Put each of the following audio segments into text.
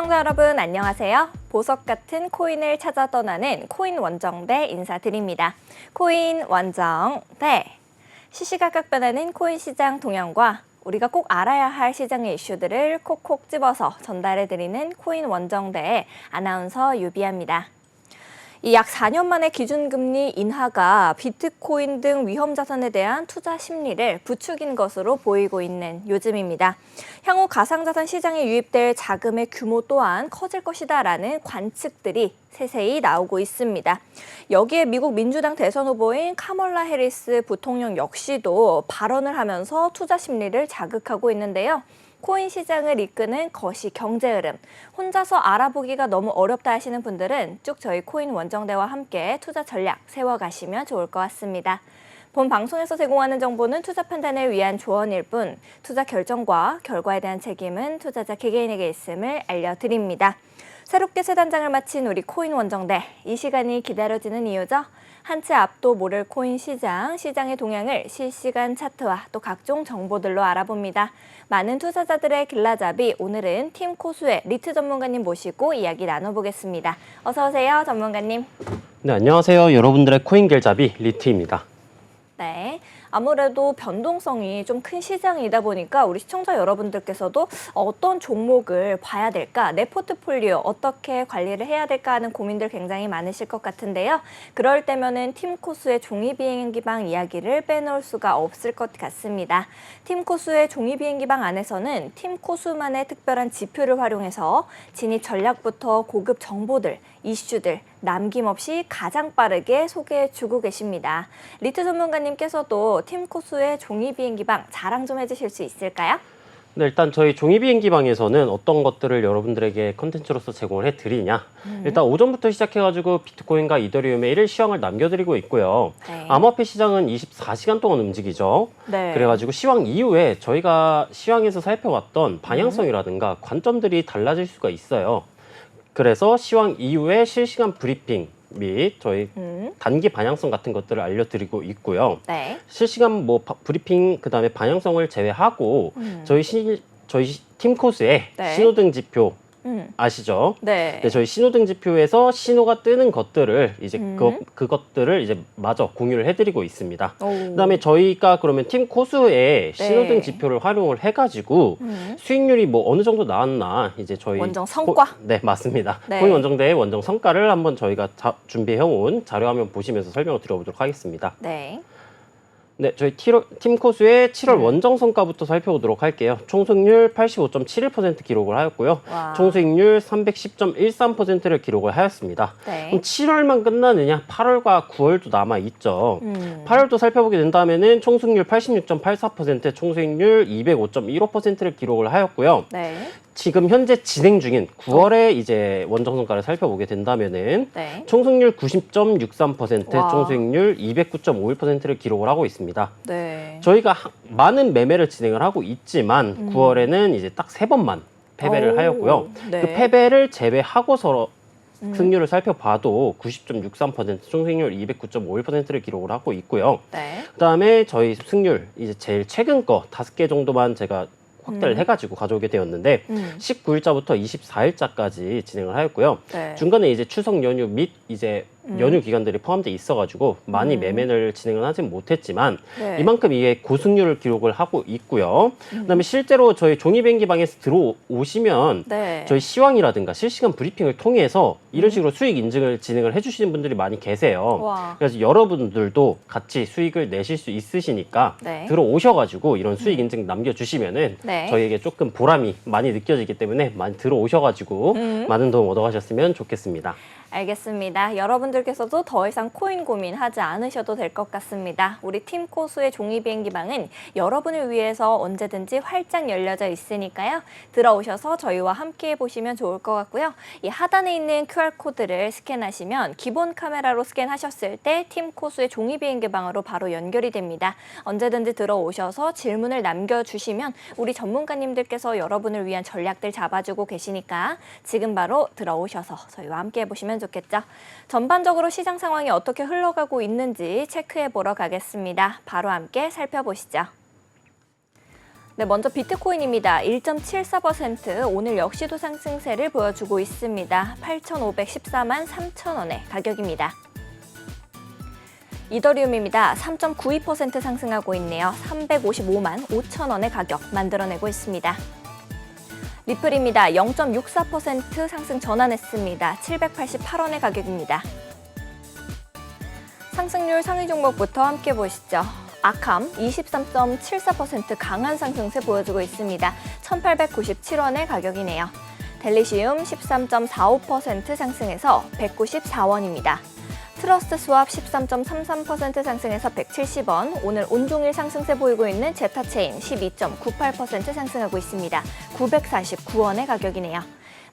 시청자 여러분 안녕하세요. 보석 같은 코인을 찾아 떠나는 코인 원정대 인사드립니다. 코인 원정대. 시시각각 변하는 코인 시장 동향과 우리가 꼭 알아야 할 시장의 이슈들을 콕콕 집어서 전달해드리는 코인 원정대의 아나운서 유비아입니다. 이 약 4년 만에 기준금리 인하가 비트코인 등 위험 자산에 대한 투자 심리를 부추긴 것으로 보이고 있는 요즘입니다. 향후 가상자산 시장에 유입될 자금의 규모 또한 커질 것이다라는 관측들이 세세히 나오고 있습니다. 여기에 미국 민주당 대선 후보인 카멀라 해리스 부통령 역시도 발언을 하면서 투자 심리를 자극하고 있는데요. 코인 시장을 이끄는 거시 경제 흐름, 혼자서 알아보기가 너무 어렵다 하시는 분들은 쭉 저희 코인 원정대와 함께 투자 전략 세워가시면 좋을 것 같습니다. 본 방송에서 제공하는 정보는 투자 판단을 위한 조언일 뿐 투자 결정과 결과에 대한 책임은 투자자 개개인에게 있음을 알려드립니다. 새롭게 새 단장을 마친 우리 코인 원정대, 이 시간이 기다려지는 이유죠. 한 치 앞도 모를 코인 시장, 시장의 동향을 실시간 차트와 또 각종 정보들로 알아봅니다. 많은 투자자들의 길라잡이, 오늘은 팀 코수의 리트 전문가님 모시고 이야기 나눠보겠습니다. 어서 오세요, 전문가님. 네, 안녕하세요. 여러분들의 코인 길잡이 리트입니다. 네, 아무래도 변동성이 좀 큰 시장이다 보니까 우리 시청자 여러분들께서도 어떤 종목을 봐야 될까, 내 포트폴리오 어떻게 관리를 해야 될까 하는 고민들 굉장히 많으실 것 같은데요. 그럴 때면은 팀코수의 종이비행기방 이야기를 빼놓을 수가 없을 것 같습니다. 팀코수의 종이비행기방 안에서는 팀코수만의 특별한 지표를 활용해서 진입 전략부터 고급 정보들, 이슈들 남김없이 가장 빠르게 소개해주고 계십니다. 리트 전문가님께서도 팀코수의 종이비행기방 자랑 좀 해주실 수 있을까요? 네, 일단 저희 종이비행기방에서는 어떤 것들을 여러분들에게 컨텐츠로서 제공을 해드리냐. 일단 오전부터 시작해가지고 비트코인과 이더리움의 1일 시황을 남겨드리고 있고요. 네. 암호화폐 시장은 24시간 동안 움직이죠. 네. 그래가지고 시황 이후에 저희가 시황에서 살펴왔던 방향성이라든가 관점들이 달라질 수가 있어요. 그래서 시황 이후에 실시간 브리핑 및 저희 단기 방향성 같은 것들을 알려드리고 있고요. 네. 실시간 브리핑 그다음에 방향성을 제외하고 저희 팀코스의 네. 신호등 지표 아시죠? 네. 네, 저희 신호등 지표에서 신호가 뜨는 것들을 이제 그것들을 이제 마저 공유를 해드리고 있습니다. 그다음에 저희가 그러면 팀 코스의 신호등 지표를 활용을 해가지고 수익률이 뭐 어느 정도 나왔나 이제 저희 원정 성과? 네, 맞습니다. 네. 코인 원정대의 원정 성과를 한번 저희가 준비해온 자료화면 보시면서 설명을 드려보도록 하겠습니다. 네. 네, 저희 팀코스의 7월 원정 성과부터 살펴보도록 할게요. 총 승률 85.71% 기록을 하였고요. 와. 총 수익률 310.13%를 기록을 하였습니다. 네. 그럼 7월만 끝나느냐? 8월과 9월도 남아있죠. 8월도 살펴보게 된다면은 총 승률 86.84%, 총 수익률 205.15%를 기록을 하였고요. 네. 지금 현재 진행 중인 9월의 이제 원정 성과를 살펴보게 된다면은 네. 총 승률 90.63%, 와. 총 수익률 209.51%를 기록을 하고 있습니다. 네. 저희가 많은 매매를 진행을 하고 있지만 9월에는 이제 딱 3번만 패배를 하였고요. 네. 그 패배를 제외하고서 승률을 살펴봐도 90.63%, 총 승률 209.51%를 기록을 하고 있고요. 네. 그다음에 저희 승률 이제 제일 최근 거 5개 정도만 제가 확대를 해가지고 가져오게 되었는데 19일자부터 24일자까지 진행을 하였고요. 네. 중간에 이제 추석 연휴 및 이제 연휴 기간들이 포함되어 있어가지고 많이 매매를 진행을 하진 못했지만 네. 이만큼 이게 고승률을 기록을 하고 있고요. 그다음에 실제로 저희 종이비행기방에서 들어오시면 네. 저희 시황이라든가 실시간 브리핑을 통해서 이런 식으로 수익 인증을 진행을 해주시는 분들이 많이 계세요. 와. 그래서 여러분들도 같이 수익을 내실 수 있으시니까 네. 들어오셔가지고 이런 수익 인증 남겨주시면은 네. 저희에게 조금 보람이 많이 느껴지기 때문에 많이 들어오셔가지고 많은 도움 얻어가셨으면 좋겠습니다. 알겠습니다. 여러분들께서도 더 이상 코인 고민하지 않으셔도 될 것 같습니다. 우리 팀코수의 종이비행기방은 여러분을 위해서 언제든지 활짝 열려져 있으니까요. 들어오셔서 저희와 함께 해보시면 좋을 것 같고요. 이 하단에 있는 QR코드를 스캔하시면 기본 카메라로 스캔하셨을 때 팀코수의 종이비행기방으로 바로 연결이 됩니다. 언제든지 들어오셔서 질문을 남겨주시면 우리 전문가님들께서 여러분을 위한 전략들 잡아주고 계시니까 지금 바로 들어오셔서 저희와 함께 해보시면 좋겠죠. 전반적으로 시장 상황이 어떻게 흘러가고 있는지 체크해 보러 가겠습니다. 바로 함께 살펴보시죠. 네, 먼저 비트코인입니다. 1.74% 오늘 역시도 상승세를 보여주고 있습니다. 8,514만 3천 원의 가격입니다. 이더리움입니다. 3.92% 상승하고 있네요. 355만 5천 원의 가격 만들어내고 있습니다. 리플입니다. 0.64% 상승 전환했습니다. 788원의 가격입니다. 상승률 상위 종목부터 함께 보시죠. 아캄 23.74% 강한 상승세 보여주고 있습니다. 1,897원의 가격이네요. 델리시움 13.45% 상승해서 194원입니다. 트러스트 스왑 13.33% 상승해서 170원, 오늘 온종일 상승세 보이고 있는 제타체인 12.98% 상승하고 있습니다. 949원의 가격이네요.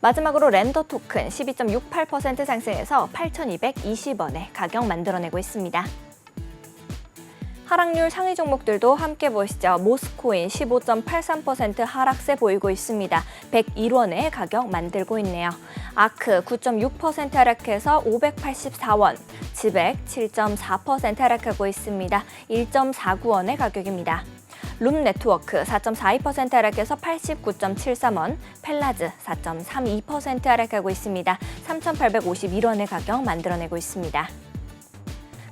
마지막으로 렌더 토큰 12.68% 상승해서 8,220원의 가격 만들어내고 있습니다. 하락률 상위 종목들도 함께 보시죠. 모스코인 15.83% 하락세 보이고 있습니다. 101원의 가격 만들고 있네요. 아크 9.6% 하락해서 584원, 지백 7.4% 하락하고 있습니다. 1.49원의 가격입니다. 룸네트워크 4.42% 하락해서 89.73원, 펠라즈 4.32% 하락하고 있습니다. 3,851원의 가격 만들어내고 있습니다.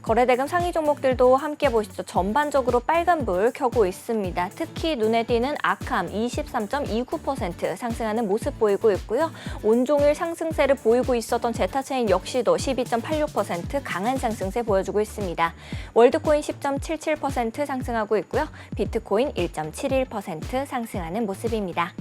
거래대금 상위 종목들도 함께 보시죠. 전반적으로 빨간불 켜고 있습니다. 특히 눈에 띄는 아캄 23.29% 상승하는 모습 보이고 있고요. 온종일 상승세를 보이고 있었던 제타체인 역시도 12.86% 강한 상승세 보여주고 있습니다. 월드코인 10.77% 상승하고 있고요. 비트코인 1.71% 상승하는 모습입니다.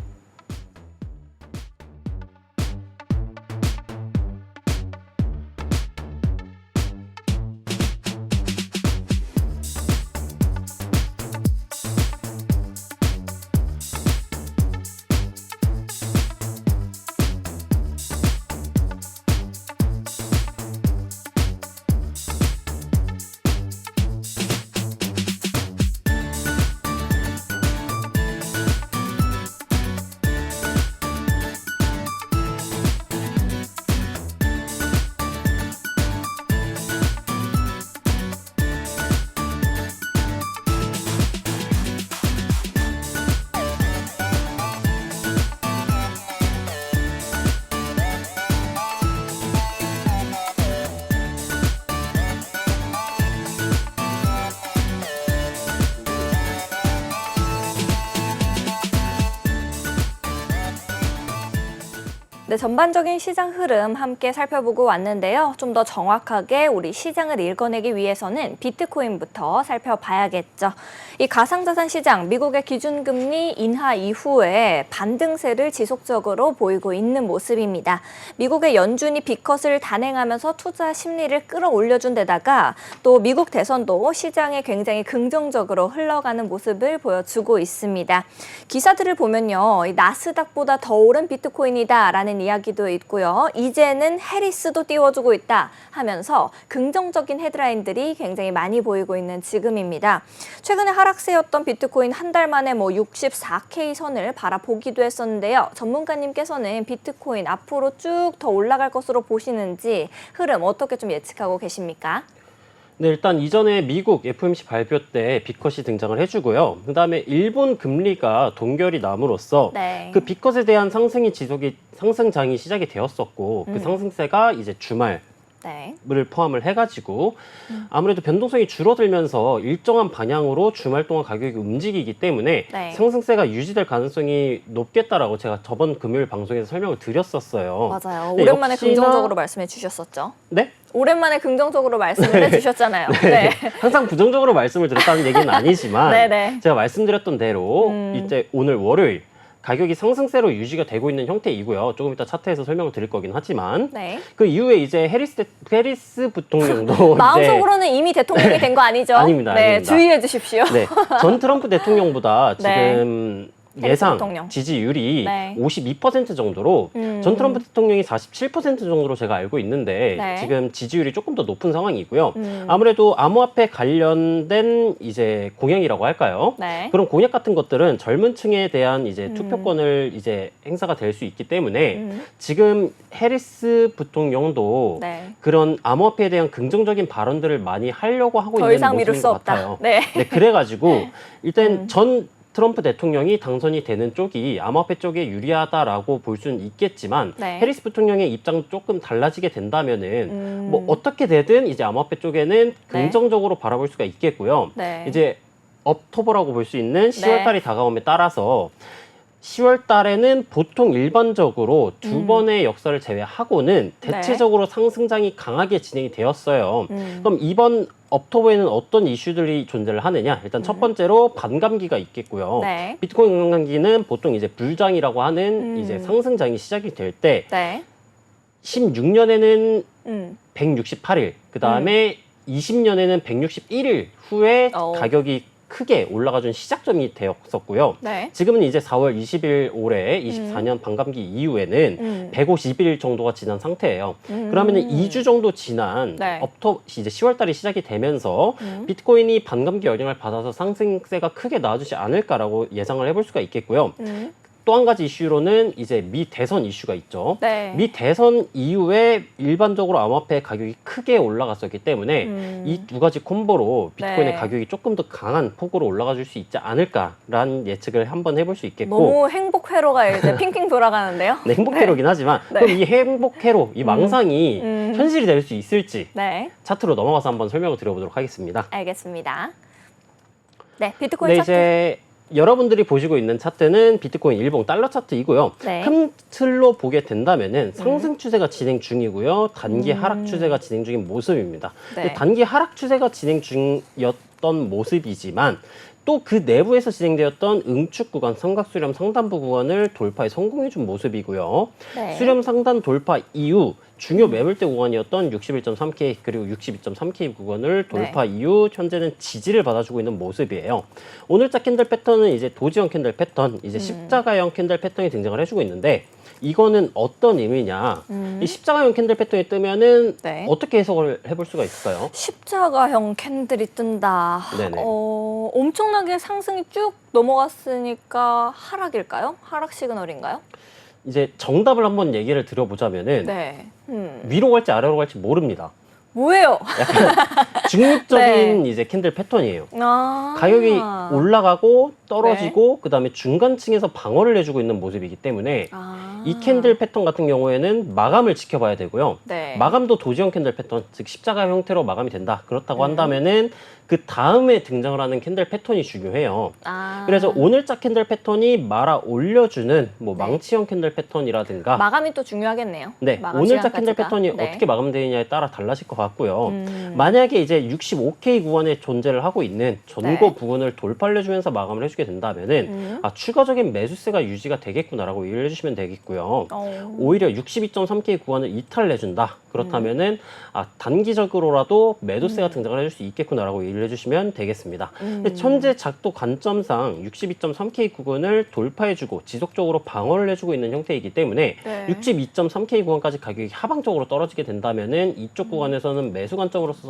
네, 전반적인 시장 흐름 함께 살펴보고 왔는데요. 좀 더 정확하게 우리 시장을 읽어내기 위해서는 비트코인부터 살펴봐야겠죠. 이 가상자산 시장, 미국의 기준금리 인하 이후에 반등세를 지속적으로 보이고 있는 모습입니다. 미국의 연준이 빅컷을 단행하면서 투자 심리를 끌어올려준 데다가 또 미국 대선도 시장에 굉장히 긍정적으로 흘러가는 모습을 보여주고 있습니다. 기사들을 보면요, 이 나스닥보다 더 오른 비트코인이다라는 이야기도 있고요. 이제는 해리스도 띄워주고 있다 하면서 긍정적인 헤드라인들이 굉장히 많이 보이고 있는 지금입니다. 최근에 하락세였던 비트코인 한 달 만에 64K 선을 바라보기도 했었는데요. 전문가님께서는 비트코인 앞으로 쭉 더 올라갈 것으로 보시는지 흐름 어떻게 좀 예측하고 계십니까? 네, 일단 이전에 미국 FOMC 발표 때 빅컷이 등장을 해주고요. 그다음에 일본 금리가 동결이 남으로써 네. 그 빅컷에 대한 상승장이 시작이 되었었고 그 상승세가 이제 주말 네. 을 포함을 해가지고 아무래도 변동성이 줄어들면서 일정한 방향으로 주말 동안 가격이 움직이기 때문에 네. 상승세가 유지될 가능성이 높겠다라고 제가 저번 금요일 방송에서 설명을 드렸었어요. 맞아요. 네, 오랜만에 역시나... 긍정적으로 말씀해 주셨었죠. 네? 오랜만에 긍정적으로 말씀을 해주셨잖아요. 네. 항상 부정적으로 말씀을 드렸다는 얘기는 아니지만 네네. 제가 말씀드렸던 대로 이제 오늘 월요일 가격이 상승세로 유지가 되고 있는 형태이고요. 조금 이따 차트에서 설명을 드릴 거긴 하지만 네. 그 이후에 이제 해리스 부통령도 마음속으로는 이미 대통령이 된 거 아니죠? 아닙니다. 네, 아닙니다. 주의해 주십시오. 네, 전 트럼프 대통령보다 네. 지금 해리스 예상 부통령. 지지율이 네. 52% 정도로 전 트럼프 대통령이 47% 정도로 제가 알고 있는데 네. 지금 지지율이 조금 더 높은 상황이고요. 아무래도 암호화폐 관련된 이제 공약이라고 할까요? 네. 그런 공약 같은 것들은 젊은 층에 대한 이제 투표권을 이제 행사가 될 수 있기 때문에 지금 해리스 부통령도 네. 그런 암호화폐에 대한 긍정적인 발언들을 많이 하려고 하고 더 있는 이상 미룰 모습인 수 것 없다. 같아요. 네. 네, 그래가지고 일단 전 트럼프 대통령이 당선이 되는 쪽이 암호화폐 쪽에 유리하다라고 볼 수는 있겠지만 네. 해리스 부통령의 입장도 조금 달라지게 된다면은 뭐 어떻게 되든 이제 암호화폐 쪽에는 긍정적으로 바라볼 수가 있겠고요. 네. 이제 업토버라고 볼 수 있는 10월 네. 달이 다가옴에 따라서 10월 달에는 보통 일반적으로 두 번의 역사를 제외하고는 대체적으로 상승장이 강하게 진행이 되었어요. 그럼 이번 업토버에는 어떤 이슈들이 존재를 하느냐? 일단 첫 번째로 반감기가 있겠고요. 네. 비트코인 반감기는 보통 이제 불장이라고 하는 이제 상승장이 시작이 될 때 네. 16년에는 음. 168일, 그 다음에 20년에는 161일 후에 가격이 크게 올라가준 시작점이 되었었고요. 네. 지금은 이제 4월 20일 올해 24년 반감기 이후에는 150일 정도가 지난 상태예요. 그러면은 2주 정도 지난 네. 이제 10월 달이 시작이 되면서 비트코인이 반감기 영향을 받아서 상승세가 크게 나와주지 않을까라고 예상을 해볼 수가 있겠고요. 또 한 가지 이슈로는 이제 미 대선 이슈가 있죠. 네. 미 대선 이후에 일반적으로 암호화폐 가격이 크게 올라갔었기 때문에 이 두 가지 콤보로 비트코인의 네. 가격이 조금 더 강한 폭으로 올라가 줄 수 있지 않을까라는 예측을 한번 해볼 수 있겠고. 너무 행복 회로가 이제 핑핑 돌아가는데요. 네, 행복 회로긴 하지만 네. 그럼 이 행복 회로, 이 망상이 현실이 될 수 있을지 네. 차트로 넘어가서 한번 설명을 드려보도록 하겠습니다. 알겠습니다. 네, 비트코인 네, 차트. 이제 여러분들이 보시고 있는 차트는 비트코인 일봉 달러 차트이고요. 네. 큰 틀로 보게 된다면은 상승 추세가 진행 중이고요. 단기 하락 추세가 진행 중인 모습입니다. 네. 근데 단기 하락 추세가 진행 중이었던 모습이지만 또 그 내부에서 진행되었던 응축 구간, 삼각 수렴 상단부 구간을 돌파에 성공해준 모습이고요. 네. 수렴 상단 돌파 이후 중요 매물대 구간이었던 61.3K 그리고 62.3K 구간을 돌파 이후 현재는 지지를 받아주고 있는 모습이에요. 오늘자 캔들 패턴은 이제 도지형 캔들 패턴, 이제 십자가형 캔들 패턴이 등장을 해주고 있는데 이거는 어떤 의미냐? 이 십자가형 캔들 패턴이 뜨면은 네. 어떻게 해석을 해볼 수가 있을까요? 십자가형 캔들이 뜬다. 네네. 엄청나게 상승이 쭉 넘어갔으니까 하락일까요? 하락 시그널인가요? 이제 정답을 한번 얘기를 드려보자면은 네. 위로 갈지 아래로 갈지 모릅니다. 뭐예요? 중립적인 네. 이제 캔들 패턴이에요. 아. 가격이 올라가고 떨어지고 그다음에 중간층에서 방어를 해주고 있는 모습이기 때문에 아. 이 캔들 패턴 같은 경우에는 마감을 지켜봐야 되고요. 네. 마감도 도지형 캔들 패턴, 즉 십자가 형태로 마감이 된다. 그렇다고 한다면은 그 다음에 등장을 하는 캔들 패턴이 중요해요. 아. 그래서 오늘자 캔들 패턴이 말아 올려주는 뭐 망치형 캔들 패턴이라든가 마감이 또 중요하겠네요. 네, 마감 오늘자 시간까지가. 캔들 패턴이 네. 어떻게 마감되느냐에 따라 달라질 것 같고요. 만약에 이제 65K 구간에 존재를 하고 있는 전고 네. 부근을 돌파를 해주면서 마감을 해주게 된다면은 추가적인 매수세가 유지가 되겠구나라고 이해를 해주시면 되겠고요. 오히려 62.3K 구간을 이탈해준다. 그렇다면은 단기적으로라도 매도세가 등장을 해줄 수 있겠구나라고 이해를 해주시면 되겠습니다. 근데 현재 작도 관점상 62.3K 구간을 돌파해주고 지속적으로 방어를 해주고 있는 형태이기 때문에 네. 62.3K 구간까지 가격이 하방적으로 떨어지게 된다면은 이쪽 구간에서는 매수 관점으로서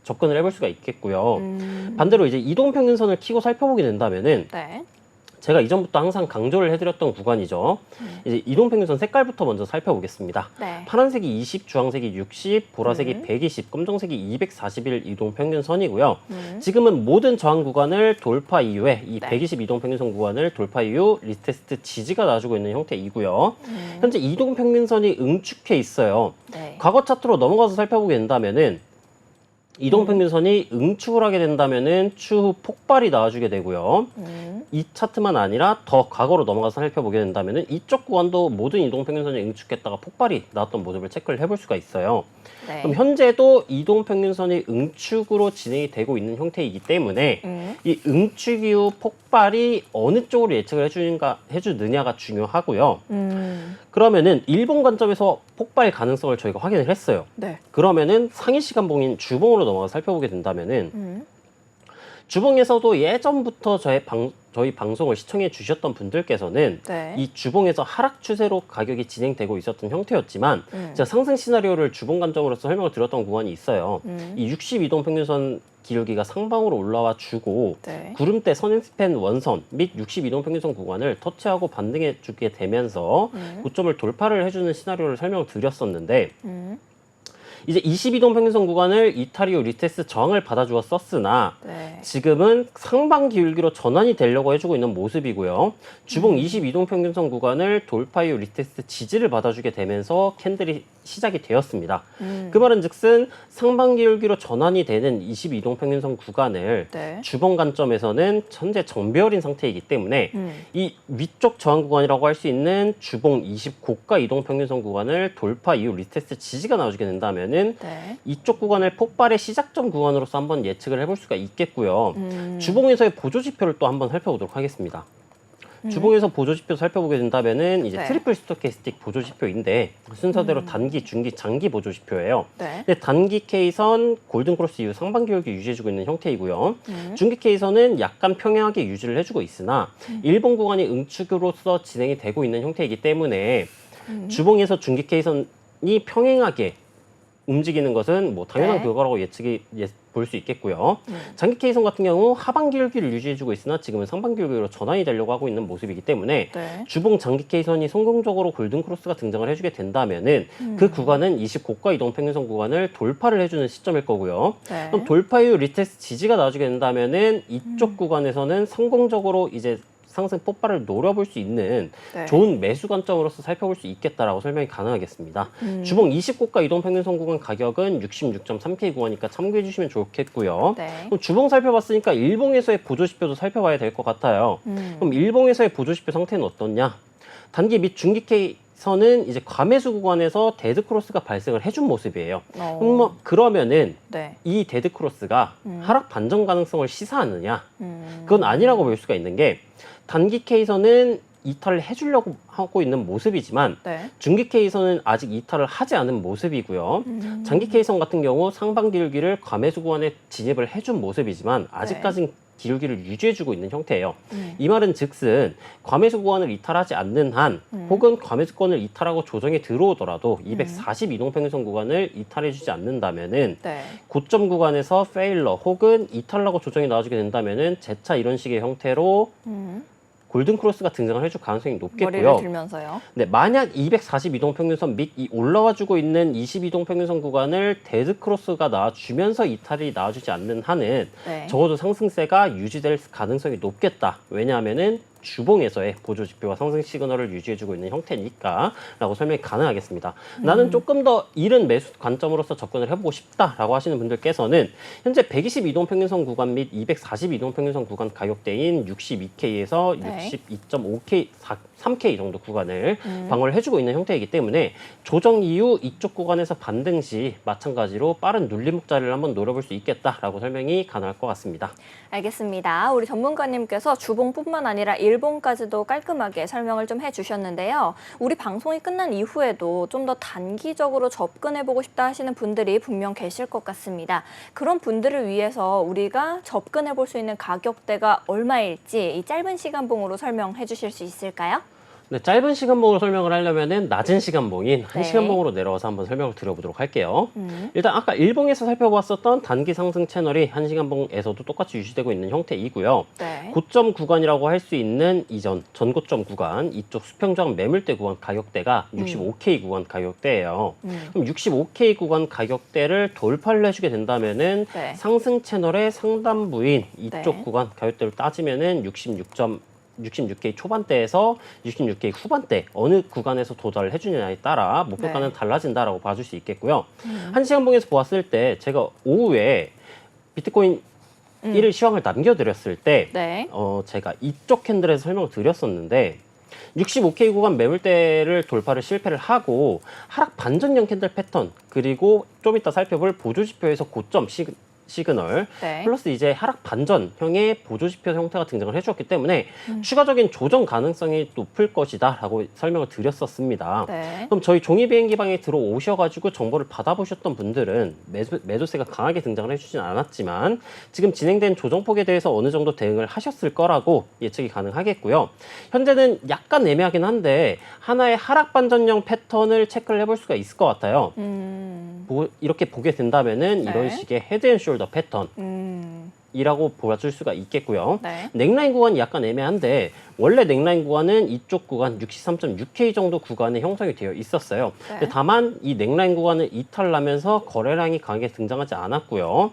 접근을 해볼 수가 있겠고요. 반대로 이제 이동평균선을 키고 살펴보게 된다면은 네. 제가 이전부터 항상 강조를 해드렸던 구간이죠. 이제 이동평균선 색깔부터 먼저 살펴보겠습니다. 네. 파란색이 20, 주황색이 60, 보라색이 120, 검정색이 241 이동평균선이고요. 지금은 모든 저항 구간을 돌파 이후에 이 120 이동평균선 구간을 돌파 이후 리테스트 지지가 나와주고 있는 형태이고요. 현재 이동평균선이 응축해 있어요. 네. 과거 차트로 넘어가서 살펴보게 된다면은 이동평균선이 응축을 하게 된다면은 추후 폭발이 나와주게 되고요. 이 차트만 아니라 더 과거로 넘어가서 살펴보게 된다면은 이쪽 구간도 모든 이동평균선이 응축했다가 폭발이 나왔던 모습을 체크를 해볼 수가 있어요. 네. 그럼 현재도 이동평균선이 응축으로 진행이 되고 있는 형태이기 때문에 이 응축 이후 폭발이 어느 쪽으로 예측을 해주느냐가 중요하고요. 그러면은 일본 관점에서 폭발 가능성을 저희가 확인을 했어요. 네. 그러면은 상위 시간봉인 주봉으로 넘어가 살펴보게 된다면은 주봉에서도 예전부터 저희 방송을 시청해 주셨던 분들께서는 네. 이 주봉에서 하락 추세로 가격이 진행되고 있었던 형태였지만 제가 상승 시나리오를 주봉 관점으로서 설명을 드렸던 구간이 있어요. 이 62동 평균선 기울기가 상방으로 올라와 주고 네. 구름대 선행스팬 원선 및 62동 평균선 구간을 터치하고 반등해 주게 되면서 고점을 돌파를 해주는 시나리오를 설명을 드렸었는데 이제 22동 평균선 구간을 이탈 이후 리테스트 저항을 받아주었었으나 네. 지금은 상방 기울기로 전환이 되려고 해주고 있는 모습이고요. 주봉 22동 평균선 구간을 돌파 이후 리테스트 지지를 받아주게 되면서 캔들이 시작이 되었습니다. 그 말은 즉슨 상방 기울기로 전환이 되는 22동 평균선 구간을 네. 주봉 관점에서는 현재 정배열인 상태이기 때문에 이 위쪽 저항 구간이라고 할 수 있는 주봉 20고가 이동 평균선 구간을 돌파 이후 리테스트 지지가 나와주게 된다면은 네. 이쪽 구간을 폭발의 시작점 구간으로서 한번 예측을 해볼 수가 있겠고요. 주봉에서의 보조 지표를 또 한번 살펴보도록 하겠습니다. 주봉에서 보조 지표 살펴보게 된다면은 이제 네. 트리플 스토캐스틱 보조 지표인데 순서대로 단기, 중기, 장기 보조 지표예요. 네. 근데 단기 K선 골든 크로스 이후 상방 기울기 유지해주고 있는 형태이고요. 중기 K선은 약간 평행하게 유지를 해주고 있으나 일본 구간이 응축으로서 진행이 되고 있는 형태이기 때문에 주봉에서 중기 K선이 평행하게 움직이는 것은 뭐 당연한 네. 결과라고 볼 수 있겠고요. 장기 K선 같은 경우 하방 기울기를 유지해주고 있으나 지금은 상방 기울기로 전환이 되려고 하고 있는 모습이기 때문에 네. 주봉 장기 K선이 성공적으로 골든 크로스가 등장을 해주게 된다면은 그 구간은 20고가 이동 평균선 구간을 돌파를 해주는 시점일 거고요. 네. 그럼 돌파 이후 리테스트 지지가 나와주게 된다면은 이쪽 구간에서는 성공적으로 이제 상승 폭발을 노려볼 수 있는 네. 좋은 매수 관점으로서 살펴볼 수 있겠다라고 설명이 가능하겠습니다. 주봉 20고가 이동 평균선 구간 가격은 66.3K 구간이니까 참고해 주시면 좋겠고요. 네. 그럼 주봉 살펴봤으니까 일봉에서의 보조지표도 살펴봐야 될 것 같아요. 그럼 일봉에서의 보조지표 상태는 어떻냐? 단기 및 중기 K선은 이제 과매수 구간에서 데드 크로스가 발생을 해준 모습이에요. 그러면은 네. 이 데드 크로스가 하락 반전 가능성을 시사하느냐? 그건 아니라고 볼 수가 있는 게 단기 K선은 이탈을 해주려고 하고 있는 모습이지만 네. 중기 K선은 아직 이탈을 하지 않은 모습이고요. 장기 K선 같은 경우 상방 기울기를 과매수 구간에 진입을 해준 모습이지만 아직까지는 기울기를 유지해주고 있는 형태예요. 이 말은 즉슨 과매수 구간을 이탈하지 않는 한 혹은 과매수권을 이탈하고 조정에 들어오더라도 242동 평균선 구간을 이탈해주지 않는다면은 네. 고점 구간에서 페일러 혹은 이탈하고 조정이 나와주게 된다면은 재차 이런 식의 형태로 골든 크로스가 등장을 해줄 가능성이 머리를 높겠고요. 들면서요. 네, 만약 242동 평균선 및 이 올라와주고 있는 22동 평균선 구간을 데드 크로스가 나와주면서 이탈이 나와주지 않는 한은 네. 적어도 상승세가 유지될 가능성이 높겠다. 왜냐하면은 주봉에서의 보조 지표와 상승 시그널을 유지해주고 있는 형태니까 라고 설명이 가능하겠습니다. 나는 조금 더 이른 매수 관점으로서 접근을 해보고 싶다라고 하시는 분들께서는 현재 122동 평균선 구간 및 242동 평균선 구간 가격대인 62K에서 네. 62.5K, 3K 정도 구간을 방어를 해주고 있는 형태이기 때문에 조정 이후 이쪽 구간에서 반등 시 마찬가지로 빠른 눌림목 자리를 한번 노려볼 수 있겠다라고 설명이 가능할 것 같습니다. 알겠습니다. 우리 전문가님께서 주봉뿐만 아니라 일봉까지도 깔끔하게 설명을 좀 해주셨는데요. 우리 방송이 끝난 이후에도 좀 더 단기적으로 접근해보고 싶다 하시는 분들이 분명 계실 것 같습니다. 그런 분들을 위해서 우리가 접근해볼 수 있는 가격대가 얼마일지 이 짧은 시간봉으로 설명해 주실 수 있을까요? 네, 짧은 시간봉으로 설명을 하려면은 낮은 시간봉인 네. 1시간봉으로 내려와서 한번 설명을 드려보도록 할게요. 일단 아까 일봉에서 살펴봤었던 단기 상승 채널이 1시간봉에서도 똑같이 유지되고 있는 형태이고요. 네. 고점 구간이라고 할 수 있는 이전 전고점 구간, 이쪽 수평저항 매물대 구간 가격대가 65K 구간 가격대예요. 그럼 65K 구간 가격대를 돌파를 해주게 된다면은 네. 상승 채널의 상단부인 이쪽 네. 구간 가격대를 따지면은 66K 초반대에서 66K 후반대 어느 구간에서 도달을 해주느냐에 따라 목표가는 네. 달라진다라고 봐줄 수 있겠고요. 1시간봉에서 보았을 때 제가 오후에 비트코인 1일 시황을 남겨드렸을 때 네. 제가 이쪽 캔들에서 설명을 드렸었는데 65K 구간 매물대를 돌파를 실패를 하고 하락 반전형 캔들 패턴 그리고 좀 이따 살펴볼 보조지표에서 고점 시그널 네. 플러스 이제 하락 반전형의 보조지표 형태가 등장을 해주었기 때문에 추가적인 조정 가능성이 높을 것이다 라고 설명을 드렸었습니다. 네. 그럼 저희 종이 비행기방에 들어오셔가지고 정보를 받아보셨던 분들은 매도세가 강하게 등장을 해주진 않았지만 지금 진행된 조정폭에 대해서 어느 정도 대응을 하셨을 거라고 예측이 가능하겠고요. 현재는 약간 애매하긴 한데 하나의 하락 반전형 패턴을 체크를 해볼 수가 있을 것 같아요. 이렇게 보게 된다면은 네. 이런 식의 헤드 앤 숄더 패턴 구간이라고 보여줄 수가 있겠고요. 네. 넥라인 구간이 약간 애매한데 원래 넥라인 구간은 이쪽 구간 63.6K 정도 구간에 형성이 되어 있었어요. 네. 근데 다만 이 넥라인 구간을 이탈하면서 거래량이 강하게 등장하지 않았고요.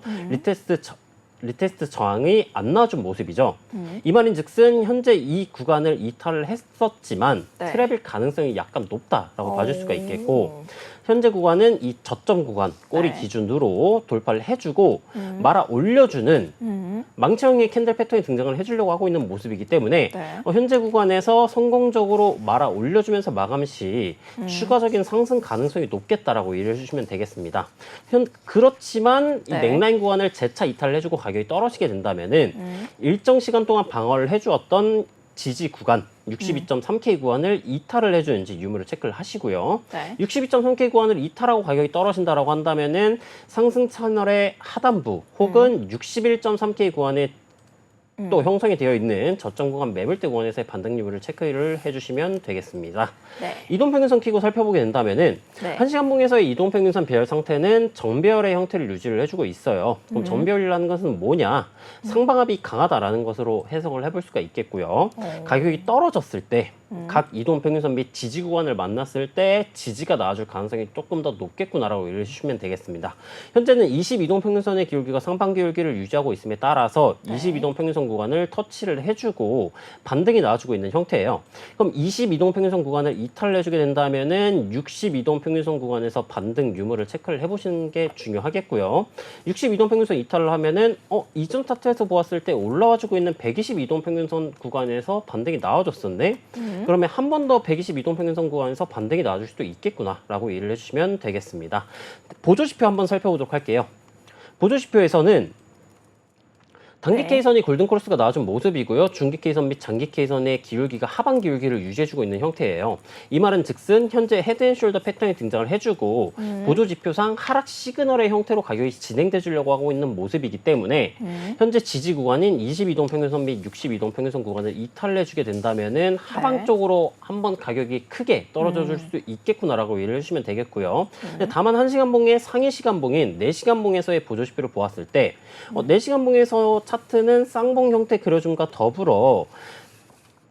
리테스트 저항이 안 나와준 모습이죠. 이 말인즉슨 현재 이 구간을 이탈을 했었지만 네. 트랩일 가능성이 약간 높다라고 봐줄 수가 있겠고 오. 현재 구간은 이 저점 구간 꼬리 네. 기준으로 돌파를 해주고 말아 올려주는 망치형의 캔들 패턴이 등장을 해주려고 하고 있는 모습이기 때문에 네. 현재 구간에서 성공적으로 말아 올려주면서 마감 시 추가적인 상승 가능성이 높겠다라고 이해해 주시면 되겠습니다. 그렇지만 이 네. 넥라인 구간을 재차 이탈을 해주고 가격이 떨어지게 된다면은 일정 시간 동안 방어를 해주었던 지지 구간 62.3K 구간을 이탈을 해주는지 유무를 체크를 하시고요. 네. 62.3K 구간을 이탈하고 가격이 떨어진다라고 한다면은 상승 채널의 하단부 혹은 61.3K 구간에 또 형성이 되어 있는 저점 구간 매물대 구간에서의 반등 유무를 체크를 해주시면 되겠습니다. 네. 이동평균선 키고 살펴보게 된다면은 네. 1시간봉에서의 이동평균선 배열 상태는 정배열의 형태를 유지를 해주고 있어요. 그럼 정배열이라는 것은 뭐냐? 상방압이 강하다라는 것으로 해석을 해볼 수가 있겠고요. 가격이 떨어졌을 때 각 이동평균선 및 지지 구간을 만났을 때 지지가 나와줄 가능성이 조금 더 높겠구나라고 이해해 주시면 되겠습니다. 현재는 20이동평균선의 기울기가 상방 기울기를 유지하고 있음에 따라서 네. 20이동평균선 구간을 터치를 해주고 반등이 나와주고 있는 형태예요. 그럼 22동평균선 구간을 이탈을 해주게 된다면은 62동평균선 구간에서 반등 유무를 체크를 해보시는 게 중요하겠고요. 62동평균선 이탈을 하면은 이전 차트에서 보았을 때 올라와주고 있는 122동평균선 구간에서 반등이 나와줬었네. 그러면 한 번 더 122동평균선 구간에서 반등이 나와줄 수도 있겠구나라고 이해를 해주시면 되겠습니다. 보조지표 한번 살펴보도록 할게요. 보조지표에서는 단기 네. K선이 골든크로스가 나와준 모습이고요. 중기 K선 및 장기 K선의 기울기가 하방 기울기를 유지해주고 있는 형태예요. 이 말은 즉슨 현재 헤드앤숄더 패턴이 등장을 해주고 보조지표상 하락 시그널의 형태로 가격이 진행돼 주려고 하고 있는 모습이기 때문에 현재 지지 구간인 22동평균선 및 62동평균선 구간을 이탈을 해주게 된다면은 하방 네. 쪽으로 한번 가격이 크게 떨어져 줄 수도 있겠구나라고 이해를 해주시면 되겠고요. 근데 다만 1시간봉의 상위 시간봉인 4시간봉에서의 보조지표를 보았을 때 4시간봉에서 차트는 쌍봉 형태 그려줌과 더불어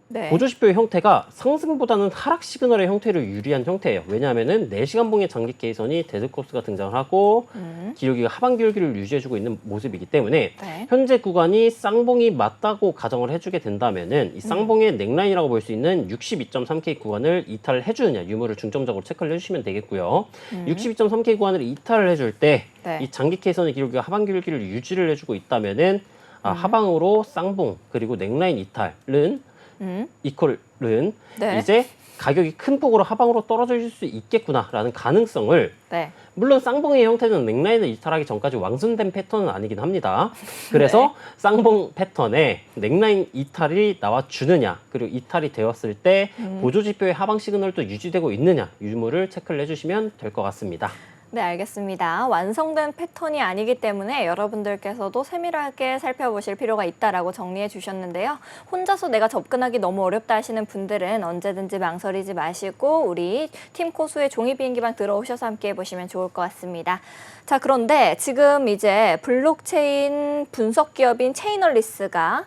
네. 보조지표의 형태가 상승보다는 하락 시그널의 형태를 유리한 형태예요. 왜냐하면은 4시간봉의 장기 K선이 데드코스가 등장을 하고 기울기가 하방 기울기를 유지해주고 있는 모습이기 때문에 네. 현재 구간이 쌍봉이 맞다고 가정을 해주게 된다면은 이 쌍봉의 넥라인이라고 볼 수 있는 62.3K 구간을 이탈을 해주느냐 유무를 중점적으로 체크를 해주시면 되겠고요. 62.3K 구간을 이탈을 해줄 때 이 네. 장기 K선의 기울기가 하방 기울기를 유지를 해주고 있다면은 하방으로 쌍봉 그리고 넥라인 이탈은 이퀄은 네. 이제 가격이 큰 폭으로 하방으로 떨어질 수 있겠구나라는 가능성을 네. 물론 쌍봉의 형태는 넥라인을 이탈하기 전까지 왕순된 패턴은 아니긴 합니다. 그래서 쌍봉 패턴에 넥라인 이탈이 나와주느냐 그리고 이탈이 되었을 때 보조지표의 하방 시그널도 유지되고 있느냐 유무를 체크를 해주시면 될 것 같습니다. 네, 알겠습니다. 완성된 패턴이 아니기 때문에 여러분들께서도 세밀하게 살펴보실 필요가 있다라고 정리해 주셨는데요. 혼자서 내가 접근하기 너무 어렵다 하시는 분들은 언제든지 망설이지 마시고 우리 팀 코수의 종이 비행기방 들어오셔서 함께 해보시면 좋을 것 같습니다. 자, 그런데 지금 이제 블록체인 분석 기업인 체이널리스가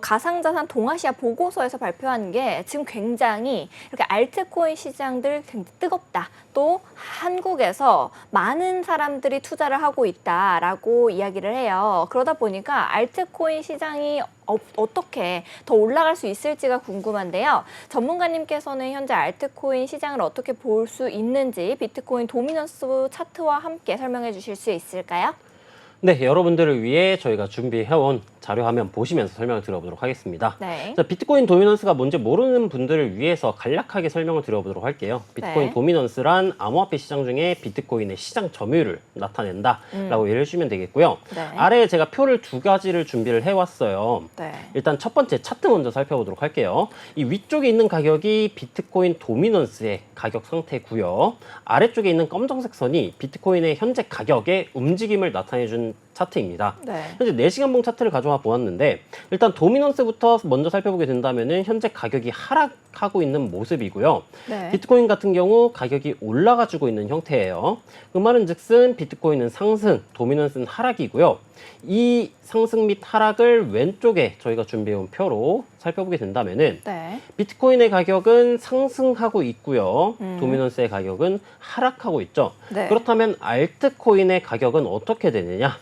가상자산 동아시아 보고서에서 발표한 게 지금 굉장히 이렇게 알트코인 시장들 굉장히 뜨겁다. 또 한국에서 많은 사람들이 투자를 하고 있다라고 이야기를 해요. 그러다 보니까 알트코인 시장이 어떻게 더 올라갈 수 있을지가 궁금한데요. 전문가님께서는 현재 알트코인 시장을 어떻게 볼 수 있는지 비트코인 도미넌스 차트와 함께 설명해 주실 수 있을까요? 네, 여러분들을 위해 저희가 준비해온 자료 화면 보시면서 설명을 드려보도록 하겠습니다. 네. 자, 비트코인 도미넌스가 뭔지 모르는 분들을 위해서 간략하게 설명을 드려보도록 할게요. 비트코인 네. 도미넌스란 암호화폐 시장 중에 비트코인의 시장 점유율을 나타낸다라고 이해를 해주시면 되겠고요. 네. 아래에 제가 표를 두 가지를 준비를 해왔어요. 네. 일단 첫 번째 차트 먼저 살펴보도록 할게요. 이 위쪽에 있는 가격이 비트코인 도미넌스의 가격 상태고요. 아래쪽에 있는 검정색 선이 비트코인의 현재 가격의 움직임을 나타내준 차트입니다. 네. 현재 4시간봉 차트를 가져와 삼아 보았는데 일단 도미넌스부터 먼저 살펴보게 된다면은 현재 가격이 하락하고 있는 모습이고요. 네. 비트코인 같은 경우 가격이 올라가지고 있는 형태예요. 그 말은즉슨 비트코인은 상승, 도미넌스는 하락이고요. 이 상승 및 하락을 왼쪽에 저희가 준비해온 표로 살펴보게 된다면은 네. 비트코인의 가격은 상승하고 있고요. 도미넌스의 가격은 하락하고 있죠. 네. 그렇다면 알트코인의 가격은 어떻게 되느냐?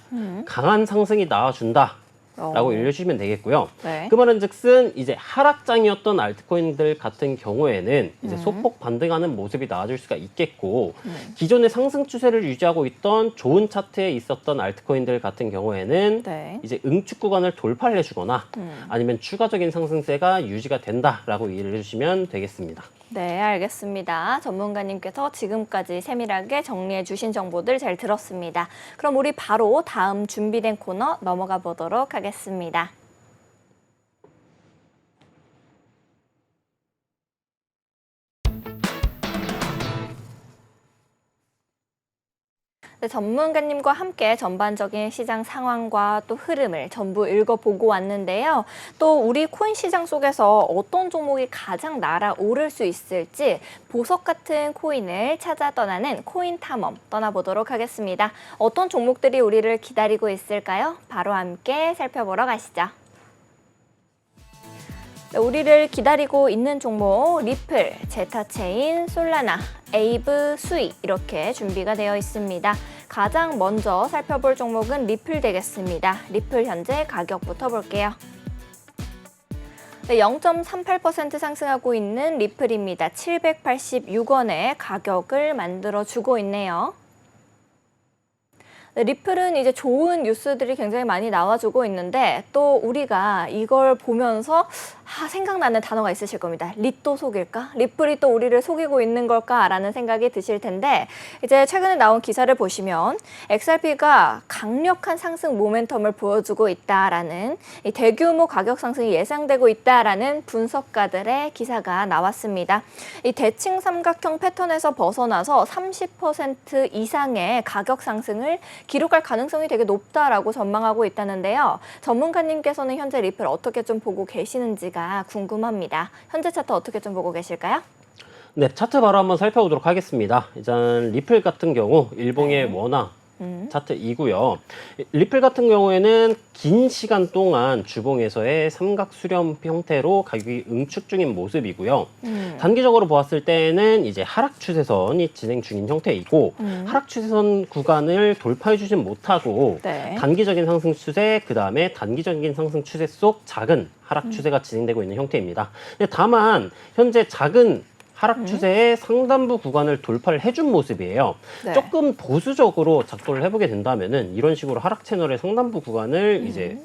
강한 상승이 나와준다. 라고 알려주시면 되겠고요. 네. 그 말은즉슨 이제 하락장이었던 알트코인들 같은 경우에는 이제 소폭 반등하는 모습이 나와줄 수가 있겠고 기존의 상승 추세를 유지하고 있던 좋은 차트에 있었던 알트코인들 같은 경우에는 네. 이제 응축 구간을 돌파를 해주거나 아니면 추가적인 상승세가 유지가 된다라고 이해를 해주시면 되겠습니다. 네, 알겠습니다. 전문가님께서 지금까지 세밀하게 정리해 주신 정보들 잘 들었습니다. 그럼 우리 바로 다음 준비된 코너 넘어가 보도록 하겠습니다. 네, 전문가님과 함께 전반적인 시장 상황과 또 흐름을 전부 읽어보고 왔는데요. 또 우리 코인 시장 속에서 어떤 종목이 가장 날아오를 수 있을지 보석 같은 코인을 찾아 떠나는 코인 탐험 떠나보도록 하겠습니다. 어떤 종목들이 우리를 기다리고 있을까요? 바로 함께 살펴보러 가시죠. 네, 우리를 기다리고 있는 종목 리플, 제타체인, 솔라나, 에이브, 수이 이렇게 준비가 되어 있습니다. 가장 먼저 살펴볼 종목은 리플 되겠습니다. 리플 현재 가격부터 볼게요. 네, 0.38% 상승하고 있는 리플입니다. 786원의 가격을 만들어주고 있네요. 네, 리플은 이제 좋은 뉴스들이 굉장히 많이 나와주고 있는데 또 우리가 이걸 보면서 생각나는 단어가 있으실 겁니다. 리또 속일까? 리플이 또 우리를 속이고 있는 걸까라는 생각이 드실 텐데 이제 최근에 나온 기사를 보시면 XRP가 강력한 상승 모멘텀을 보여주고 있다라는 이 대규모 가격 상승이 예상되고 있다라는 분석가들의 기사가 나왔습니다. 이 대칭 삼각형 패턴에서 벗어나서 30% 이상의 가격 상승을 기록할 가능성이 되게 높다라고 전망하고 있다는데요. 전문가님께서는 현재 리플 어떻게 좀 보고 계시는지가 궁금합니다. 현재 차트 어떻게 좀 보고 계실까요? 네, 차트 바로 한번 살펴보도록 하겠습니다. 일단 리플 같은 경우 일봉의 원화 차트이고요. 리플 같은 경우에는 긴 시간 동안 주봉에서의 삼각 수렴 형태로 가격이 응축 중인 모습이고요. 단기적으로 보았을 때는 이제 하락 추세선이 진행 중인 형태이고 하락 추세선 구간을 돌파해 주진 못하고 네. 단기적인 상승 추세, 그 다음에 단기적인 상승 추세 속 작은 하락 추세가 진행되고 있는 형태입니다. 다만 현재 작은 하락 추세의 상단부 구간을 돌파를 해준 모습이에요. 네. 조금 보수적으로 작도를 해보게 된다면은 이런 식으로 하락 채널의 상단부 구간을 이제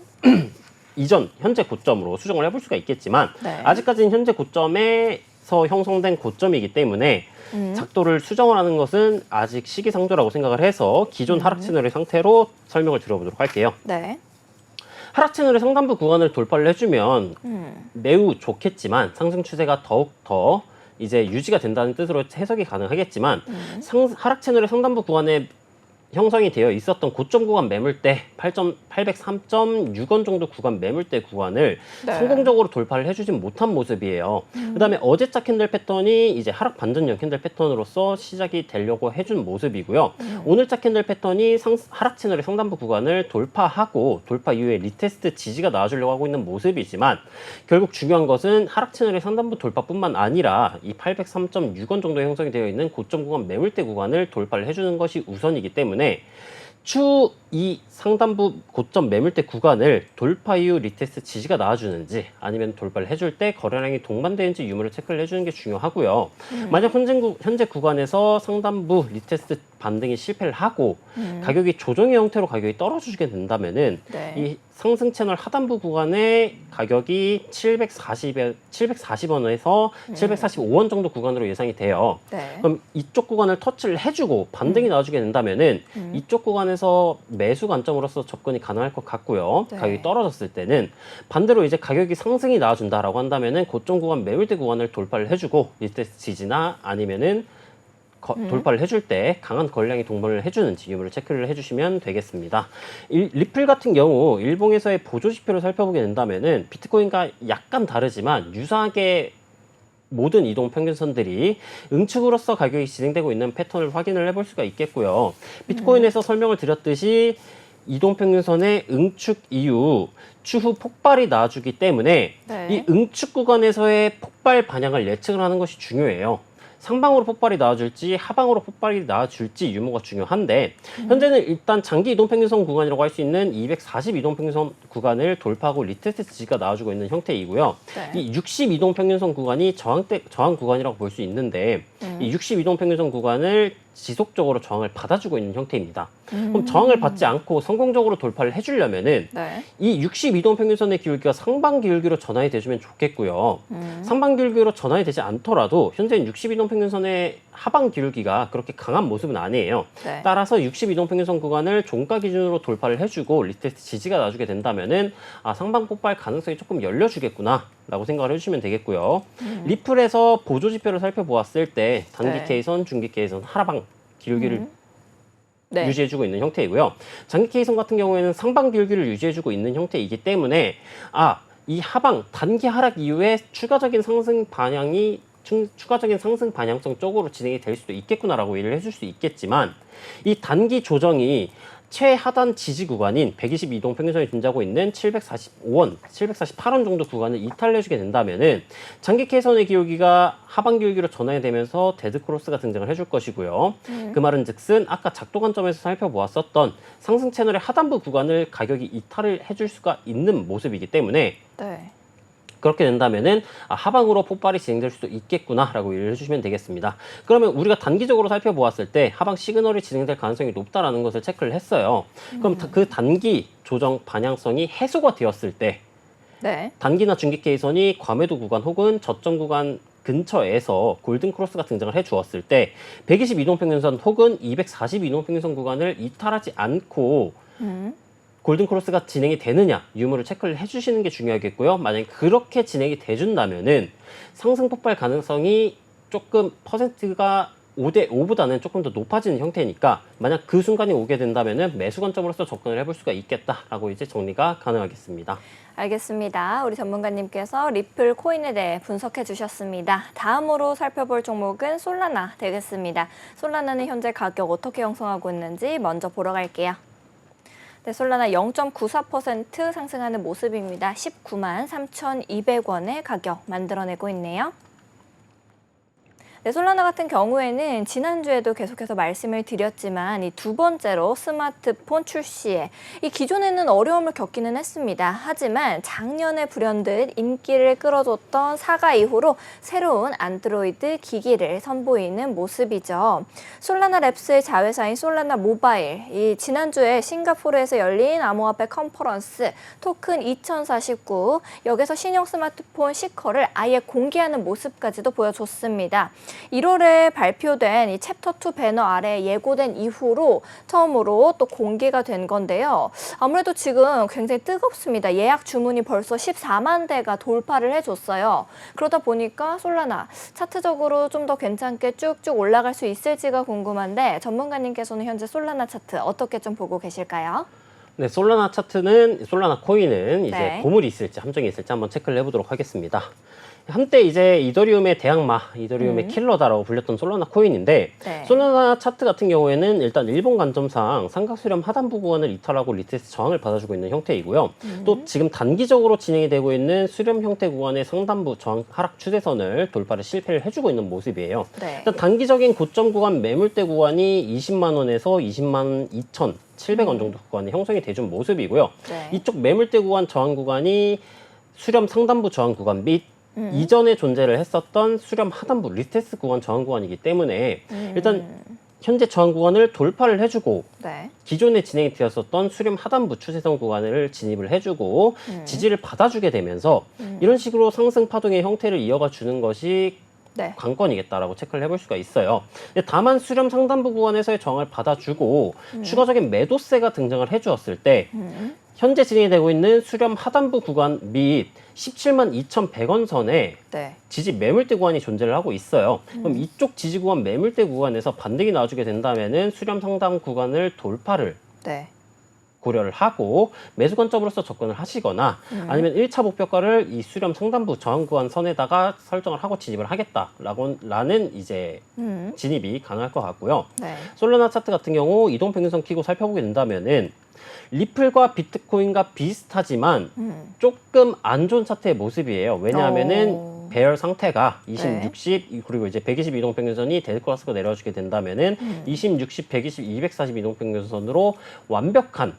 이전 현재 고점으로 수정을 해볼 수가 있겠지만 네. 아직까지는 현재 고점에서 형성된 고점이기 때문에 작도를 수정을 하는 것은 아직 시기상조라고 생각을 해서 기존 하락 채널의 상태로 설명을 드려보도록 할게요. 네. 하락 채널의 상단부 구간을 돌파를 해주면 매우 좋겠지만 상승 추세가 더욱 더 이제 유지가 된다는 뜻으로 해석이 가능하겠지만 하락 채널의 상단부 구간에 형성이 되어 있었던 고점 구간 매물대 803.6원 정도 구간 매물대 구간을 네. 성공적으로 돌파를 해주진 못한 모습이에요. 그다음에 어제자 캔들 패턴이 이제 하락 반전형 캔들 패턴으로서 시작이 되려고 해준 모습이고요. 오늘자 캔들 패턴이 하락 채널의 상단부 구간을 돌파하고 돌파 이후에 리테스트 지지가 나와주려고 하고 있는 모습이지만 결국 중요한 것은 하락 채널의 상단부 돌파뿐만 아니라 이 803.6원 정도 형성이 되어 있는 고점 구간 매물대 구간을 돌파를 해주는 것이 우선이기 때문에 추 이 상단부 고점 매물대 구간을 돌파 이후 리테스트 지지가 나와주는지 아니면 돌파를 해줄 때 거래량이 동반되는지 유무를 체크를 해주는 게 중요하고요. 만약 현재 구간에서 상단부 리테스트 반등이 실패를 하고 가격이 조정의 형태로 가격이 떨어지게 된다면은 네. 이 상승 채널 하단부 구간의 가격이 740원에서 745원 정도 구간으로 예상이 돼요. 네. 그럼 이쪽 구간을 터치를 해주고 반등이 나와주게 된다면은 이쪽 구간에서 매수 관점으로서 접근이 가능할 것 같고요. 네. 가격이 떨어졌을 때는 반대로 이제 가격이 상승이 나와준다라고 한다면은 고점 구간 매물대 구간을 돌파를 해주고 리테스트 지지나 아니면은 돌파를 해줄 때 강한 거래량이 동반을 해주는지 유무를 체크를 해주시면 되겠습니다. 리플 같은 경우 일봉에서의 보조 지표를 살펴보게 된다면은 비트코인과 약간 다르지만 유사하게 모든 이동 평균선들이 응축으로서 가격이 진행되고 있는 패턴을 확인을 해볼 수가 있겠고요. 비트코인에서 설명을 드렸듯이 이동평균선의 응축 이후 추후 폭발이 나와주기 때문에 네. 이 응축 구간에서의 폭발 반향을 예측을 하는 것이 중요해요. 상방으로 폭발이 나와줄지 하방으로 폭발이 나와줄지 유무가 중요한데 현재는 일단 장기 이동평균선 구간이라고 할 수 있는 240 이동평균선 구간을 돌파하고 리테스트 지지가 나와주고 있는 형태이고요. 네. 이 60 이동평균선 구간이 저항 구간이라고 볼 수 있는데 이 60 이동평균선 구간을 지속적으로 저항을 받아주고 있는 형태입니다. 그럼 저항을 받지 않고 성공적으로 돌파를 해주려면은 네. 이 60 이동평균선의 기울기가 상방 기울기로 전환이 돼주면 좋겠고요. 상방 기울기로 전환이 되지 않더라도 현재 60 이동평균선의 하방 기울기가 그렇게 강한 모습은 아니에요. 네. 따라서 60 이동평균선 구간을 종가 기준으로 돌파를 해주고 리테스트 지지가 나주게 된다면은 상방 폭발 가능성이 조금 열려주겠구나 라고 생각을 해주시면 되겠고요. 리플에서 보조 지표를 살펴보았을 때 단기 네. K선, 중기 K선, 하방 기울기를 네. 유지해주고 있는 형태이고요. 장기 K선 같은 경우에는 상방 기울기를 유지해주고 있는 형태이기 때문에 이 하방 단기 하락 이후에 추가적인 상승 방향성 쪽으로 진행이 될 수도 있겠구나라고 이해를 해줄 수 있겠지만 이 단기 조정이 최하단 지지 구간인 120 이동 평균선이 존재하고 있는 745원, 748원 정도 구간을 이탈해주게 된다면은 장기 K선의 기울기가 하방 기울기로 전환이 되면서 데드 크로스가 등장을 해줄 것이고요. 그 말은즉슨 아까 작도 관점에서 살펴보았었던 상승 채널의 하단부 구간을 가격이 이탈을 해줄 수가 있는 모습이기 때문에 네. 그렇게 된다면은 하방으로 폭발이 진행될 수도 있겠구나라고 이해를 해주시면 되겠습니다. 그러면 우리가 단기적으로 살펴보았을 때 하방 시그널이 진행될 가능성이 높다라는 것을 체크를 했어요. 그럼 그 단기 조정 방향성이 해소가 되었을 때 네. 단기나 중기 K선이 과매도 구간 혹은 저점 구간 근처에서 골든 크로스가 등장을 해 주었을 때 120 이동평균선 혹은 240 이동평균선 구간을 이탈하지 않고 골든 크로스가 진행이 되느냐 유무를 체크를 해주시는 게 중요하겠고요. 만약에 그렇게 진행이 돼준다면은 상승 폭발 가능성이 조금 퍼센트가 5대 5보다는 조금 더 높아지는 형태니까 만약 그 순간이 오게 된다면은 매수 관점으로서 접근을 해볼 수가 있겠다라고 이제 정리가 가능하겠습니다. 알겠습니다. 우리 전문가님께서 리플 코인에 대해 분석해 주셨습니다. 다음으로 살펴볼 종목은 솔라나 되겠습니다. 솔라나는 현재 가격 어떻게 형성하고 있는지 먼저 보러 갈게요. 네, 솔라나 0.94% 상승하는 모습입니다. 19만 3,200원의 가격 만들어내고 있네요. 네, 솔라나 같은 경우에는 지난주에도 계속해서 말씀을 드렸지만 이 두 번째로 스마트폰 출시에 이 기존에는 어려움을 겪기는 했습니다. 하지만 작년에 불현듯 인기를 끌어줬던 사과 이후로 새로운 안드로이드 기기를 선보이는 모습이죠. 솔라나 랩스의 자회사인 솔라나 모바일, 이 지난주에 싱가포르에서 열린 암호화폐 컨퍼런스 토큰 2049, 여기서 신형 스마트폰 시커를 아예 공개하는 모습까지도 보여줬습니다. 1월에 발표된 이 챕터 2 배너 아래 예고된 이후로 처음으로 또 공개가 된 건데요. 아무래도 지금 굉장히 뜨겁습니다. 예약 주문이 벌써 14만 대가 돌파를 해줬어요. 그러다 보니까 솔라나 차트적으로 좀 더 괜찮게 쭉쭉 올라갈 수 있을지가 궁금한데 전문가님께서는 현재 솔라나 차트 어떻게 좀 보고 계실까요? 네, 솔라나 차트는 솔라나 코인은 이제 네. 고물이 있을지 함정이 있을지 한번 체크를 해보도록 하겠습니다. 한때 이제 이더리움의 대항마, 이더리움의 킬러다라고 불렸던 솔라나 코인인데 네. 솔라나 차트 같은 경우에는 일단 일본 관점상 삼각수렴 하단부 구간을 이탈하고 리테스트 저항을 받아주고 있는 형태이고요. 또 지금 단기적으로 진행이 되고 있는 수렴 형태 구간의 상단부 저항 하락 추세선을 돌파를 실패를 해주고 있는 모습이에요. 네. 일단 단기적인 고점 구간 매물대 구간이 20만 원에서 20만 2,700원 정도 구간에 형성이 돼준 모습이고요. 네. 이쪽 매물대 구간 저항 구간이 수렴 상단부 저항 구간 및 이전에 존재를 했었던 수렴 하단부 리테스트 구간 저항 구간이기 때문에 일단 현재 저항 구간을 돌파를 해주고 네. 기존에 진행이 되었었던 수렴 하단부 추세선 구간을 진입을 해주고 지지를 받아주게 되면서 이런 식으로 상승 파동의 형태를 이어가 주는 것이 네. 관건이겠다라고 체크를 해볼 수가 있어요. 다만 수렴 상단부 구간에서의 저항을 받아주고 추가적인 매도세가 등장을 해주었을 때 현재 진행이 되고 있는 수렴 하단부 구간 및 17만 2,100원 선에 네. 지지 매물대 구간이 존재를 하고 있어요. 그럼 이쪽 지지 구간 매물대 구간에서 반등이 나와주게 된다면은 수렴 상단 구간을 돌파를 네. 고려를 하고 매수 관점으로서 접근을 하시거나 아니면 1차 목표가를 이 수렴 상단부 저항 구간 선에다가 설정을 하고 진입을 하겠다라는 이제 진입이 가능할 것 같고요. 네. 솔라나 차트 같은 경우 이동평균선 키고 살펴보게 된다면은 리플과 비트코인과 비슷하지만 조금 안 좋은 차트의 모습이에요. 왜냐하면은 배열 상태가 20, 네. 60 그리고 이제 120 이동평균선이 데드크로스가 내려주게 된다면은 20, 60, 120, 240 이동평균선으로 완벽한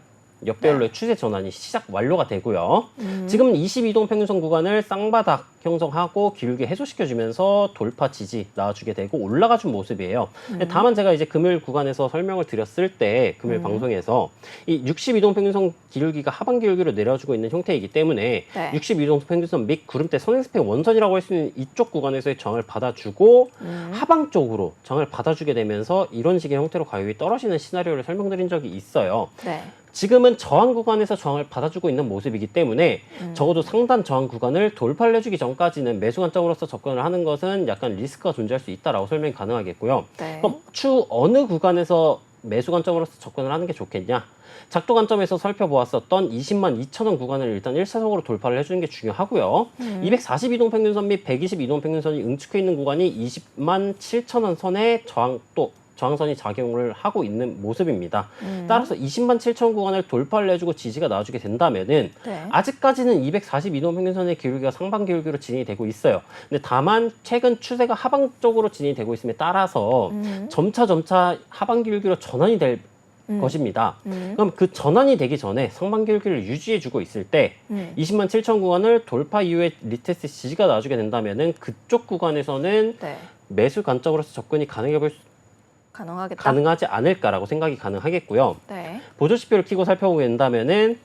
역배열로의 추세 전환이 시작 완료가 되고요. 지금 22동평균선 구간을 쌍바닥 형성하고 길게 해소시켜주면서 돌파 지지 나와주게 되고 올라가준 모습이에요. 다만 제가 이제 금요일 구간에서 설명을 드렸을 때 금요일 방송에서 이 62동평균선 기울기가 하반 기울기로 내려주고 있는 형태이기 때문에 네. 62동평균선 및 구름대 선행스펙 원선이라고 할 수 있는 이쪽 구간에서의 저항을 받아주고 하방 쪽으로 저항을 받아주게 되면서 이런 식의 형태로 가격이 떨어지는 시나리오를 설명드린 적이 있어요. 네. 지금은 저항 구간에서 저항을 받아주고 있는 모습이기 때문에 적어도 상단 저항 구간을 돌파를 해주기 전까지는 매수 관점으로서 접근을 하는 것은 약간 리스크가 존재할 수 있다라고 설명이 가능하겠고요. 네. 그럼 추 어느 구간에서 매수 관점으로서 접근을 하는 게 좋겠냐? 작도 관점에서 살펴보았었던 20만 2천원 구간을 일단 1차적으로 돌파를 해주는 게 중요하고요. 242동 평균선 및 122동 평균선이 응축해 있는 구간이 20만 7천원 선의 저항선이 작용을 하고 있는 모습입니다. 따라서 20만 7천 구간을 돌파를 해주고 지지가 나와주게 된다면은 네. 아직까지는 242동 평균선의 기울기가 상방 기울기로 진행이 되고 있어요. 근데 다만 최근 추세가 하방 쪽으로 진행이 되고 있음에 따라서 점차 하방 기울기로 전환이 될 것입니다. 그럼 그 전환이 되기 전에 상방 기울기를 유지해주고 있을 때 20만 7천 구간을 돌파 이후에 리테스트 지지가 나와주게 된다면은 그쪽 구간에서는 네. 매수 관점으로서 접근이 가능하겠다. 가능하지 않을까라고 생각이 가능하겠고요. 네. 보조지표를 켜고 살펴보게 된다면은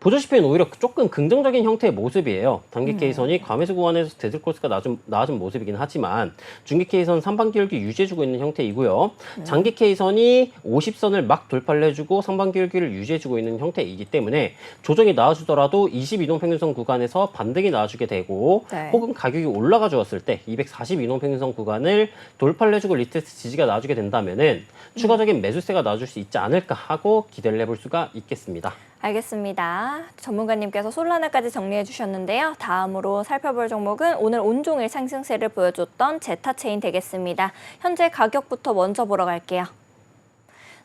보조지표는 오히려 조금 긍정적인 형태의 모습이에요. 단기 K선이 과매수 구간에서 데드크로스가 나아진 모습이긴 하지만 중기 K선 상방 기울기 유지해주고 있는 형태이고요. 장기 K선이 50선을 막 돌파를 해주고 상방 기울기를 유지해주고 있는 형태이기 때문에 조정이 나와주더라도 22동 평균선 구간에서 반등이 나와주게 되고 네. 혹은 가격이 올라가 주었을 때 242동 평균선 구간을 돌파를 해주고 리테스트 지지가 나와주게 된다면은 추가적인 매수세가 나와줄 수 있지 않을까 하고 기대를 해볼 수가 있겠습니다. 알겠습니다. 전문가님께서 솔라나까지 정리해 주셨는데요. 다음으로 살펴볼 종목은 오늘 온종일 상승세를 보여줬던 제타체인 되겠습니다. 현재 가격부터 먼저 보러 갈게요.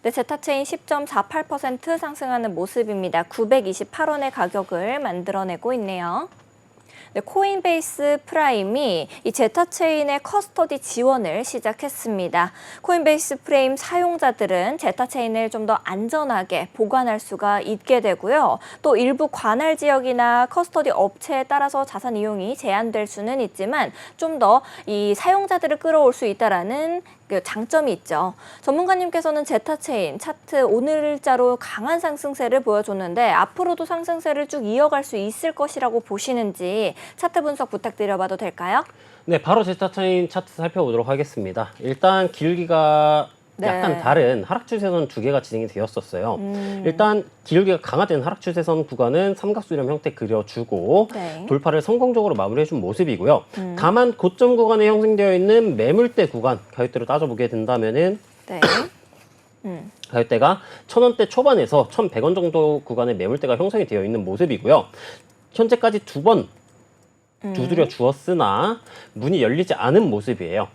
네, 제타체인 10.48% 상승하는 모습입니다. 928원의 가격을 만들어내고 있네요. 네, 코인베이스 프라임이 이 제타체인의 커스터디 지원을 시작했습니다. 코인베이스 프라임 사용자들은 제타체인을 좀 더 안전하게 보관할 수가 있게 되고요. 또 일부 관할 지역이나 커스터디 업체에 따라서 자산 이용이 제한될 수는 있지만 좀 더 이 사용자들을 끌어올 수 있다라는 그 장점이 있죠. 전문가님께서는 제타체인 차트 오늘자로 강한 상승세를 보여줬는데 앞으로도 상승세를 쭉 이어갈 수 있을 것이라고 보시는지 차트 분석 부탁드려봐도 될까요? 네, 바로 제타체인 차트 살펴보도록 하겠습니다. 일단 기울기가 약간 네. 다른 하락 추세선 두 개가 진행이 되었었어요. 일단 기울기가 강화된 하락 추세선 구간은 삼각수렴 형태 그려주고 네. 돌파를 성공적으로 마무리해준 모습이고요. 다만 고점 구간에 형성되어 있는 매물대 구간 가격대로 따져보게 된다면은 네. 가격대가 1,000원대 초반에서 1,100원 정도 구간의 매물대가 형성이 되어 있는 모습이고요. 현재까지 두 번 두드려 주었으나 문이 열리지 않은 모습이에요.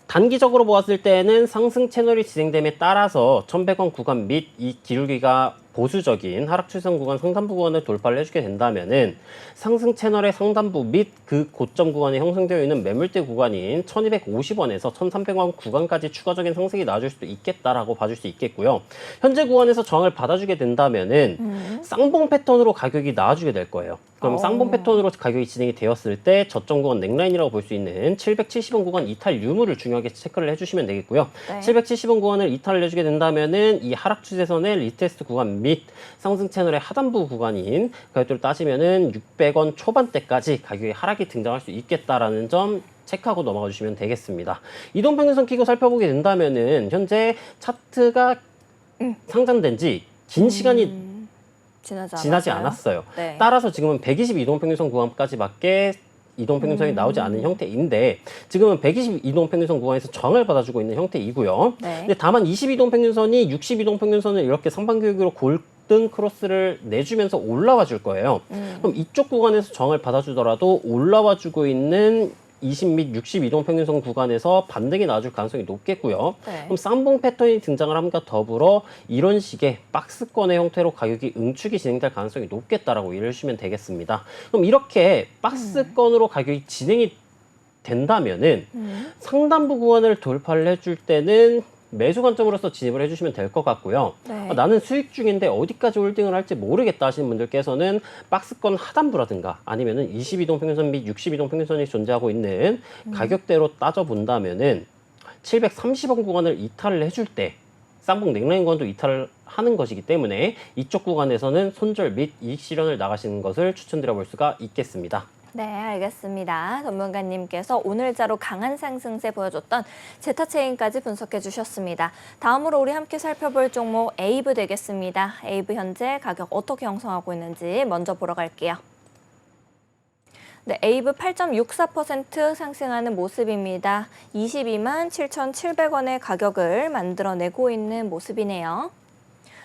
단기적으로 보았을 때는 상승 채널이 진행됨에 따라서 1,100원 구간 및 이 기울기가 보수적인 하락 추세선 구간 상단부 구간을 돌파를 해주게 된다면은 상승 채널의 상단부 및 그 고점 구간에 형성되어 있는 매물대 구간인 1,250원에서 1,300원 구간까지 추가적인 상승이 나와줄 수도 있겠다라고 봐줄 수 있겠고요. 현재 구간에서 저항을 받아주게 된다면은 쌍봉 패턴으로 가격이 나와주게 될 거예요. 그럼 쌍봉 패턴으로 가격이 진행이 되었을 때 저점 구간 넥라인이라고 볼 수 있는 770원 구간 이탈 유무를 중요하게 체크를 해주시면 되겠고요. 네. 770원 구간을 이탈을 해주게 된다면은 이 하락 추세선의 리테스트 구간 및 상승 채널의 하단부 구간인 가격대로 따지면은 600원 초반대까지 가격의 하락이 등장할 수 있겠다라는 점 체크하고 넘어가 주시면 되겠습니다. 이동평균선 키고 살펴보게 된다면은 현재 차트가 상장된 지 긴 시간이 지난 상태이기 때문에 2차적으로 보았을 때는 상승 채널의 상단부 및 그 고점 구간에 형성되어 있는 매물대 구간인 1,250원에서 1,300원 구간까지 추가적인 상승이 나와줄 수 있겠다라고 봐줄 수 있겠고요. 현재 구간에서 저항을 받아주게 된다면은 상승 채널의 상단부 및 그 고점 구간에 형성되어 있는 매물대 구간인 1,250원에서 1,300원 구간까지 추가적인 상승이 나와줄 수 있겠다라고 봐줄 수 있겠고요. 지나지 않았어요. 네. 따라서 지금은 120 이동평균선 구간까지밖에 이동평균선이 나오지 않은 형태인데 지금은 120 이동평균선 구간에서 저항을 받아주고 있는 형태이고요. 네. 근데 다만 20 이동평균선이 60 이동평균선을 이렇게 상반교육으로 골든 크로스를 내주면서 올라와 줄 거예요. 그럼 이쪽 구간에서 저항을 받아주더라도 올라와 주고 있는 20 및 60 이동평균선 구간에서 반등이 나와줄 가능성이 높겠고요. 네. 그럼 쌍봉 패턴이 등장을 함과 더불어 이런 식의 박스권의 형태로 가격이 응축이 진행될 가능성이 높겠다라고 이해를 해주시면 되겠습니다. 그럼 이렇게 박스권으로 가격이 진행이 된다면은 상단부 구간을 돌파를 해줄 때는 매수 관점으로서 진입을 해주시면 될 것 같고요. 네. 나는 수익 중인데 어디까지 홀딩을 할지 모르겠다 하시는 분들께서는 박스권 하단부라든가 아니면은 22동 평균선 및 62동 평균선이 존재하고 있는 가격대로 따져본다면은 730원 구간을 이탈을 해줄 때 쌍봉 넥라인 구간도 이탈을 하는 것이기 때문에 이쪽 구간에서는 손절 및 이익 실현을 나가시는 것을 추천드려 볼 수가 있겠습니다. 네, 알겠습니다. 전문가님께서 오늘자로 강한 상승세 보여줬던 제타체인까지 분석해 주셨습니다. 다음으로 우리 함께 살펴볼 종목 에이브 되겠습니다. 에이브 현재 가격 어떻게 형성하고 있는지 먼저 보러 갈게요. 네, 에이브 8.64% 상승하는 모습입니다. 22만 7,700원의 가격을 만들어내고 있는 모습이네요.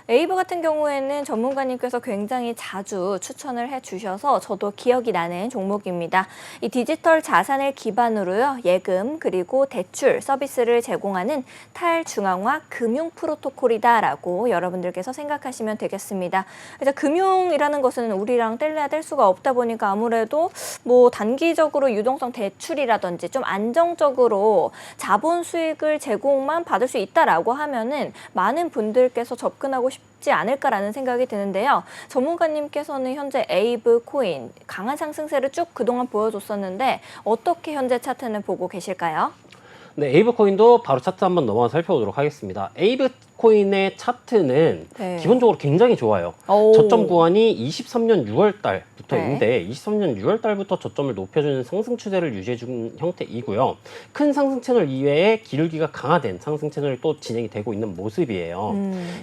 에이브 같은 경우에는 전문가님께서 굉장히 자주 추천을 해주셔서 저도 기억이 나는 종목입니다. 이 디지털 자산을 기반으로요, 예금 그리고 대출 서비스를 제공하는 탈중앙화 금융 프로토콜이다라고 여러분들께서 생각하시면 되겠습니다. 이제 금융이라는 것은 우리랑 뗄래야 뗄 수가 없다 보니까 아무래도 뭐 단기적으로 유동성 대출이라든지 좀 안정적으로 자본 수익을 제공만 받을 수 있다라고 하면은 많은 분들께서 접근하고 쉽지 않을까라는 생각이 드는데요. 전문가님께서는 현재 에이브 코인 강한 상승세를 쭉 그동안 보여줬었는데 어떻게 현재 차트는 보고 계실까요? 네, 에이브 코인도 바로 차트 한번 넘어가 살펴보도록 하겠습니다. 에이브 코인의 차트는 네. 기본적으로 굉장히 좋아요. 오. 저점 구간이 23년 6월 달부터인데 네. 23년 6월 달부터 저점을 높여주는 상승 추세를 유지해준 형태이고요. 큰 상승 채널 이외에 기울기가 강화된 상승 채널이 또 진행이 되고 있는 모습이에요.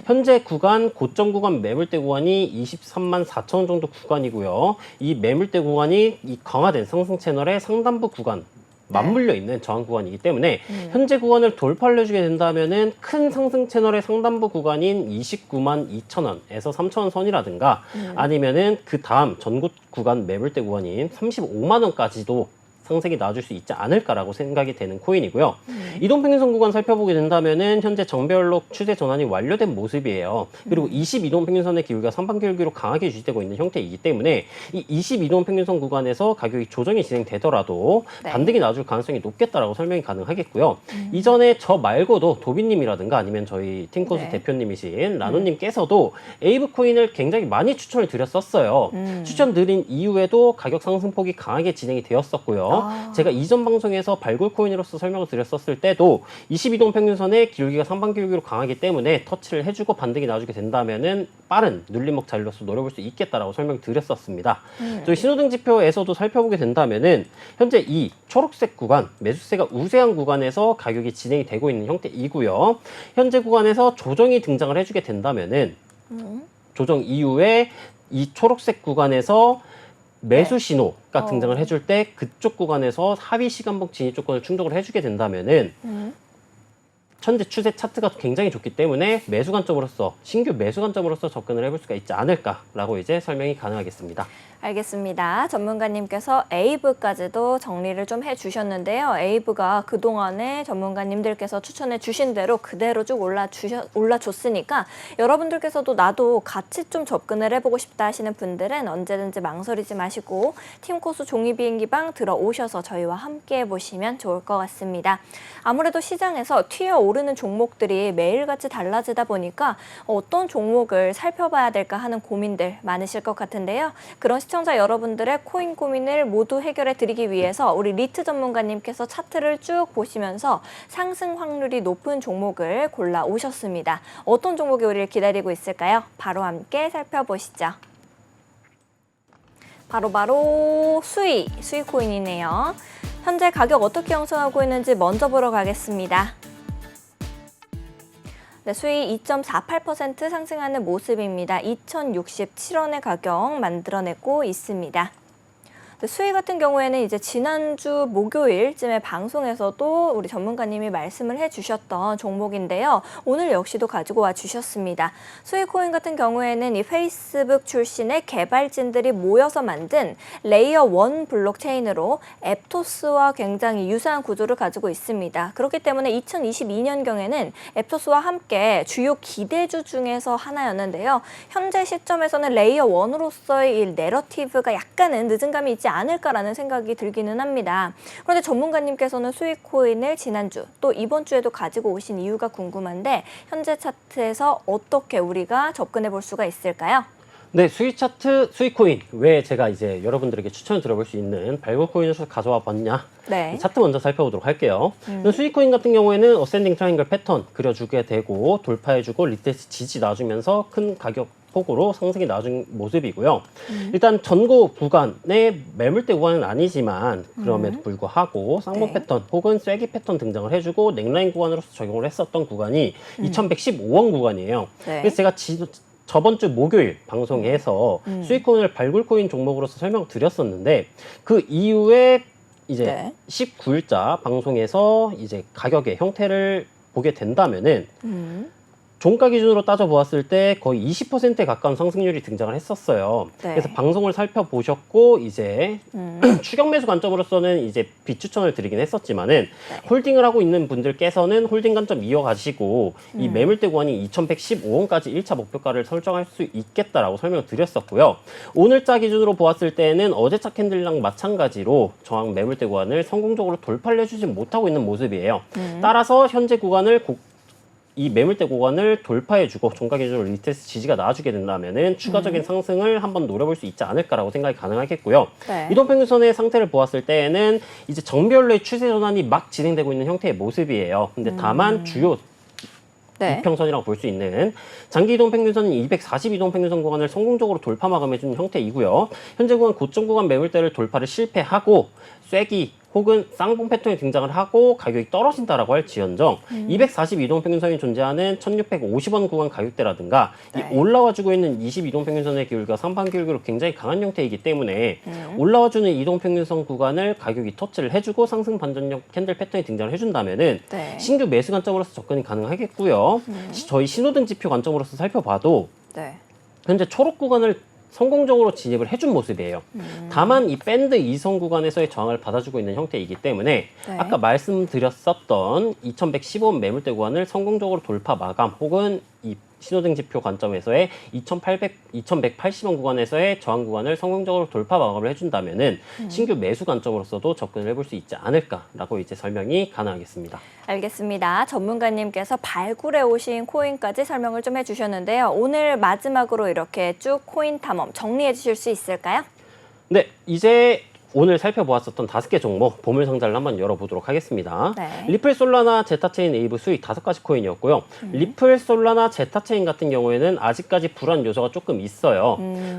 현재 구간, 고점 구간, 매물대 구간이 23만 4천 원 정도 구간이고요. 이 매물대 구간이 이 강화된 상승 채널의 상단부 구간, 맞물려 있는 저항 구간이기 때문에 현재 구간을 돌파를 해주게 된다면은 큰 상승 채널의 상단부 구간인 29만 2천 원에서 3천 원 선이라든가 아니면은 그 다음 전고 구간 매물대 구간인 35만 원까지도 상승이 나와줄 수 있지 않을까라고 생각이 되는 코인이고요. 이동평균선 구간 살펴보게 된다면은 현재 정배열로 추세 전환이 완료된 모습이에요. 그리고 22동평균선의 기울기가 상반기울기로 강하게 유지되고 있는 형태이기 때문에 이 22동평균선 구간에서 가격이 조정이 진행되더라도 네. 반등이 나와줄 가능성이 높겠다라고 설명이 가능하겠고요. 이전에 저 말고도 도비님이라든가 아니면 저희 팀코스 네. 대표님이신 라노님께서도 에이브 코인을 굉장히 많이 추천을 드렸었어요. 추천드린 이후에도 가격 상승폭이 강하게 진행이 되었었고요. 제가 이전 방송에서 발굴 코인으로서 설명을 드렸었을 때도 22동 평균선의 기울기가 상반 기울기로 강하기 때문에 터치를 해주고 반등이 나와주게 된다면은 빠른 눌림목 자리로서 노려볼 수 있겠다라고 설명드렸었습니다. 저희 신호등 지표에서도 살펴보게 된다면은 현재 이 초록색 구간 매수세가 우세한 구간에서 가격이 진행이 되고 있는 형태이고요. 현재 구간에서 조정이 등장을 해주게 된다면은 조정 이후에 이 초록색 구간에서 매수 신호가 등장을 해줄 때 그쪽 구간에서 하위 시간봉 진입 조건을 충족을 해주게 된다면은 현재 추세 차트가 굉장히 좋기 때문에 매수 관점으로서 신규 매수 관점으로서 접근을 해볼 수가 있지 않을까라고 이제 설명이 가능하겠습니다. 알겠습니다. 전문가님께서 에이브까지도 정리를 좀 해주셨는데요. 에이브가 그동안에 전문가님들께서 추천해 주신 대로 그대로 쭉 올라줬으니까 여러분들께서도 나도 같이 좀 접근을 해보고 싶다 하시는 분들은 언제든지 망설이지 마시고 팀코스 종이비행기방 들어오셔서 저희와 함께 해보시면 좋을 것 같습니다. 아무래도 시장에서 튀어오르는 종목들이 매일같이 달라지다 보니까 어떤 종목을 살펴봐야 될까 하는 고민들 많으실 것 같은데요. 그런 시청자 여러분들의 코인 고민을 모두 해결해 드리기 위해서 우리 리트 전문가님께서 차트를 쭉 보시면서 상승 확률이 높은 종목을 골라 오셨습니다. 어떤 종목이 우리를 기다리고 있을까요? 바로 함께 살펴보시죠. 바로 수이 코인이네요. 현재 가격 어떻게 형성하고 있는지 먼저 보러 가겠습니다. 네, 수익 2.48% 상승하는 모습입니다. 2,067원의 가격 만들어내고 있습니다. 수익 같은 경우에는 이제 지난주 목요일쯤에 방송에서도 우리 전문가님이 말씀을 해주셨던 종목인데요. 오늘 역시도 가지고 와 주셨습니다. 수익 코인 같은 경우에는 이 페이스북 출신의 개발진들이 모여서 만든 레이어 1 블록체인으로 앱토스와 굉장히 유사한 구조를 가지고 있습니다. 그렇기 때문에 2022년경에는 앱토스와 함께 주요 기대주 중에서 하나였는데요. 현재 시점에서는 레이어 1으로서의 이 내러티브가 약간은 늦은 감이 있지 않을까라는 생각이 들기는 합니다. 그런데 전문가님께서는 수익 코인을 지난주 또 이번 주에도 가지고 오신 이유가 궁금한데 현재 차트에서 어떻게 우리가 접근해 볼 수가 있을까요? 네, 수익 차트, 수익 코인. 왜 제가 이제 여러분들에게 추천을 드려볼 수 있는 발굴 코인을 가져와 봤냐? 네. 차트 먼저 살펴보도록 할게요. 수익 코인 같은 경우에는 어센딩 트라이앵글 패턴 그려주게 되고 돌파해주고 리테스트 지지 놔주면서 큰 가격 폭으로 상승이 나준 모습이고요. 일단 전고 구간의 매물대 구간은 아니지만 그럼에도 불구하고 쌍봉 네. 패턴 혹은 쐐기 패턴 등장을 해주고 넥라인 구간으로서 적용을 했었던 구간이 2115원 구간이에요. 네. 그래서 제가 저번 주 목요일 방송에서 수익코인을 발굴코인 종목으로서 설명드렸었는데 그 이후에 이제 네. 19일자 방송에서 이제 가격의 형태를 보게 된다면은 종가 기준으로 따져보았을 때 거의 20%에 가까운 상승률이 등장을 했었어요. 네. 그래서 방송을 살펴보셨고 이제 추격 매수 관점으로서는 이제 비추천을 드리긴 했었지만은 홀딩을 하고 있는 분들께서는 홀딩 관점 이어가시고 이 매물대 구간이 2115원까지 1차 목표가를 설정할 수 있겠다라고 설명을 드렸었고요. 오늘자 기준으로 보았을 때는 어제차 캔들랑 마찬가지로 저항 매물대 구간을 성공적으로 돌파를 해주지 못하고 있는 모습이에요. 따라서 현재 구간을 이 매물대 구간을 돌파해주고 종가 기준으로 리테스트 지지가 나와주게 된다면은 추가적인 상승을 한번 노려볼 수 있지 않을까라고 생각이 가능하겠고요. 네. 이동평균선의 상태를 보았을 때에는 이제 정별로의 추세 전환이 막 진행되고 있는 형태의 모습이에요. 근데 다만 주요 네. 이평선이라고 볼 수 있는 장기 이동평균선은 240 이동평균선 구간을 성공적으로 돌파 마감해주는 형태이고요. 현재 구간 고점 구간 매물대를 돌파를 실패하고 쐐기 혹은 쌍봉 패턴이 등장을 하고 가격이 떨어진다라고 할 지언정 240 이동평균선이 존재하는 1650원 구간 가격대라든가 네. 이 올라와주고 있는 20 이동평균선의 기울기가 상반 기울기로 굉장히 강한 형태이기 때문에 올라와주는 이동평균선 구간을 가격이 터치를 해주고 상승 반전력 캔들 패턴이 등장을 해준다면은 네. 신규 매수 관점으로서 접근이 가능하겠고요. 저희 신호등 지표 관점으로서 살펴봐도 네. 현재 초록 구간을 성공적으로 진입을 해준 모습이에요. 다만 이 밴드 이성 구간에서의 저항을 받아주고 있는 형태이기 때문에 네. 아까 말씀드렸었던 2115원 매물대 구간을 성공적으로 돌파 마감 혹은 이 신호등 지표 관점에서의 2180원 구간에서의 저항 구간을 성공적으로 돌파 마감을 해준다면은 신규 매수 관점으로서도 접근을 해볼 수 있지 않을까라고 이제 설명이 가능하겠습니다. 알겠습니다. 전문가님께서 발굴해 오신 코인까지 설명을 좀 해주셨는데요. 오늘 마지막으로 이렇게 쭉 코인 탐험 정리해 주실 수 있을까요? 네, 이제 오늘 살펴보았었던 5개 종목 보물 상자를 한번 열어보도록 하겠습니다. 네. 리플, 솔라나, 제타체인, 에이브 수익 5가지 코인이었고요. 리플, 솔라나, 제타체인 같은 경우에는 아직까지 불안 요소가 조금 있어요.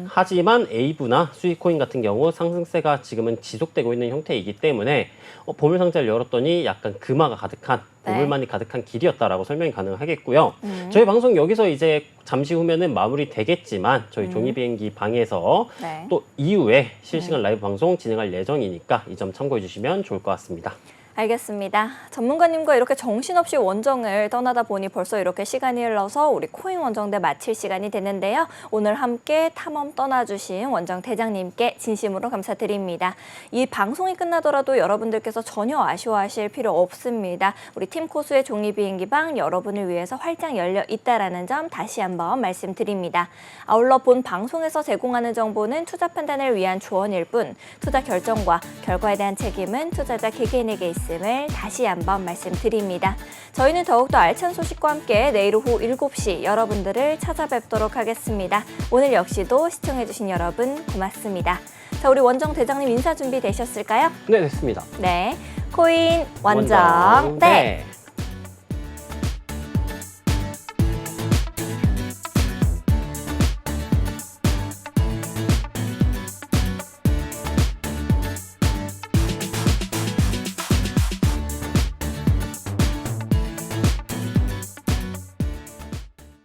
하지만 에이브나 수익 코인 같은 경우 상승세가 지금은 지속되고 있는 형태이기 때문에 보물 상자를 열었더니 약간 금화가 가득한 보물만이 가득한 길이었다라고 설명이 가능하겠고요. 저희 방송 여기서 이제 잠시 후면은 마무리 되겠지만 저희 종이 비행기 방에서 네. 또 이후에 실시간 라이브 방송 진행할 예정이니까 이 점 참고해 주시면 좋을 것 같습니다. 알겠습니다. 전문가님과 이렇게 정신없이 원정을 떠나다 보니 벌써 이렇게 시간이 흘러서 우리 코인 원정대 마칠 시간이 됐는데요. 오늘 함께 탐험 떠나주신 원정 대장님께 진심으로 감사드립니다. 이 방송이 끝나더라도 여러분들께서 전혀 아쉬워하실 필요 없습니다. 우리 팀코스의 종이비행기방 여러분을 위해서 활짝 열려 있다는 점 다시 한번 말씀드립니다. 아울러 본 방송에서 제공하는 정보는 투자 판단을 위한 조언일 뿐 투자 결정과 결과에 대한 책임은 투자자 개개인에게 있습니다. 을 다시 한번 말씀드립니다. 저희는 더욱더 알찬 소식과 함께 내일 오후 7시 여러분들을 찾아뵙도록 하겠습니다. 오늘 역시도 시청해주신 여러분 고맙습니다. 자, 우리 원정 대장님 인사 준비 되셨을까요? 네, 됐습니다. 네, 코인 원정 네.